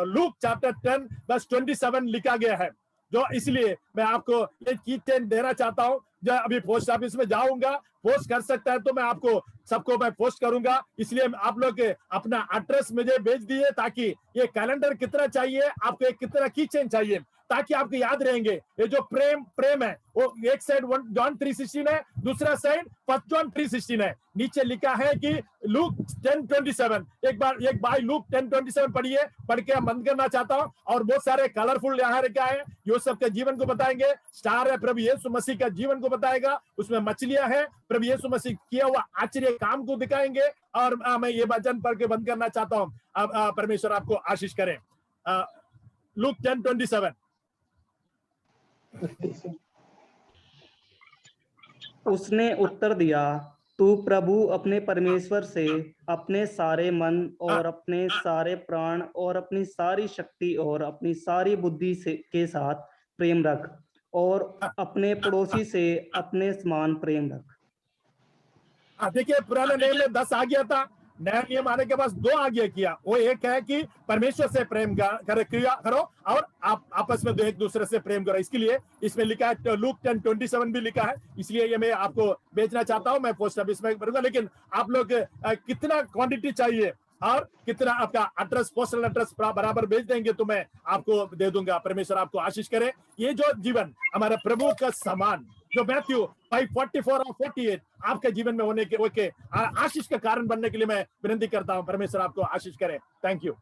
लूक चैप्टर 10 वर्स 27 लिखा गया है। जो इसलिए मैं आपको ये की चेन देना चाहता हूँ। जब अभी पोस्ट ऑफिस में जाऊंगा, पोस्ट कर सकता है तो मैं आपको सबको मैं पोस्ट करूंगा। इसलिए आप लोग अपना एड्रेस मुझे भेज दिए, ताकि ये कैलेंडर कितना चाहिए आपको, एक कितना की चेन चाहिए, ताकि आपको याद रहेंगे। ये जो प्रेम है वो एक साइड जॉन 3:16 है, दूसरा साइड फर्स्ट जॉन 3:16 है। नीचे लिखा है कि लूक 10:27। एक बार लूक 10:27 पढ़िए, पढ़ के बंद करना चाहता हूँ। और बहुत सारे कलरफुल यहाँ रखा है, यूसुफ के जीवन को बताएंगे। स्टार है, प्रभु यीशु मसीह का जीवन को बताएगा, उसमें मछलियां हैं, प्रभु यीशु मसीह किया हुआ आश्चर्य काम को दिखाएंगे। और मैं ये वचन पढ़ के बंद करना चाहता हूँ। अब परमेश्वर आपको आशीष करें। Luke 10:27. उसने उत्तर दिया, तू प्रभु अपने परमेश्वर से अपने सारे मन और अपने सारे प्राण और अपनी सारी शक्ति और अपनी सारी बुद्धि से के साथ प्रेम रख और अपने पड़ोसी से अपने समान प्रेम रख। देखिए, पुराने नियम में 10 आज्ञा था, नया नियम आने के बाद 2 आज्ञा किया। वो एक है कि परमेश्वर से प्रेम करो और आप आपस में एक दूसरे से प्रेम करो। इसके लिए इसमें लिखा है, लूक 10:27 भी लिखा है, इसलिए ये मैं आपको भेजना चाहता हूं। मैं पोस्ट ऑफिस में भरूंगा, लेकिन आप लोग कितना क्वांटिटी चाहिए और कितना आपका एड्रेस, पोस्टल एड्रेस बराबर भेज देंगे तो मैं आपको दे दूंगा। परमेश्वर आपको आशीष करे। ये जो जीवन हमारे प्रभु का समान, जो मैथ्यू 5:44 और 48 आपके जीवन में होने के आशीष का कारण बनने के लिए मैं विनती करता हूं। परमेश्वर आपको आशीष करे। Thank you.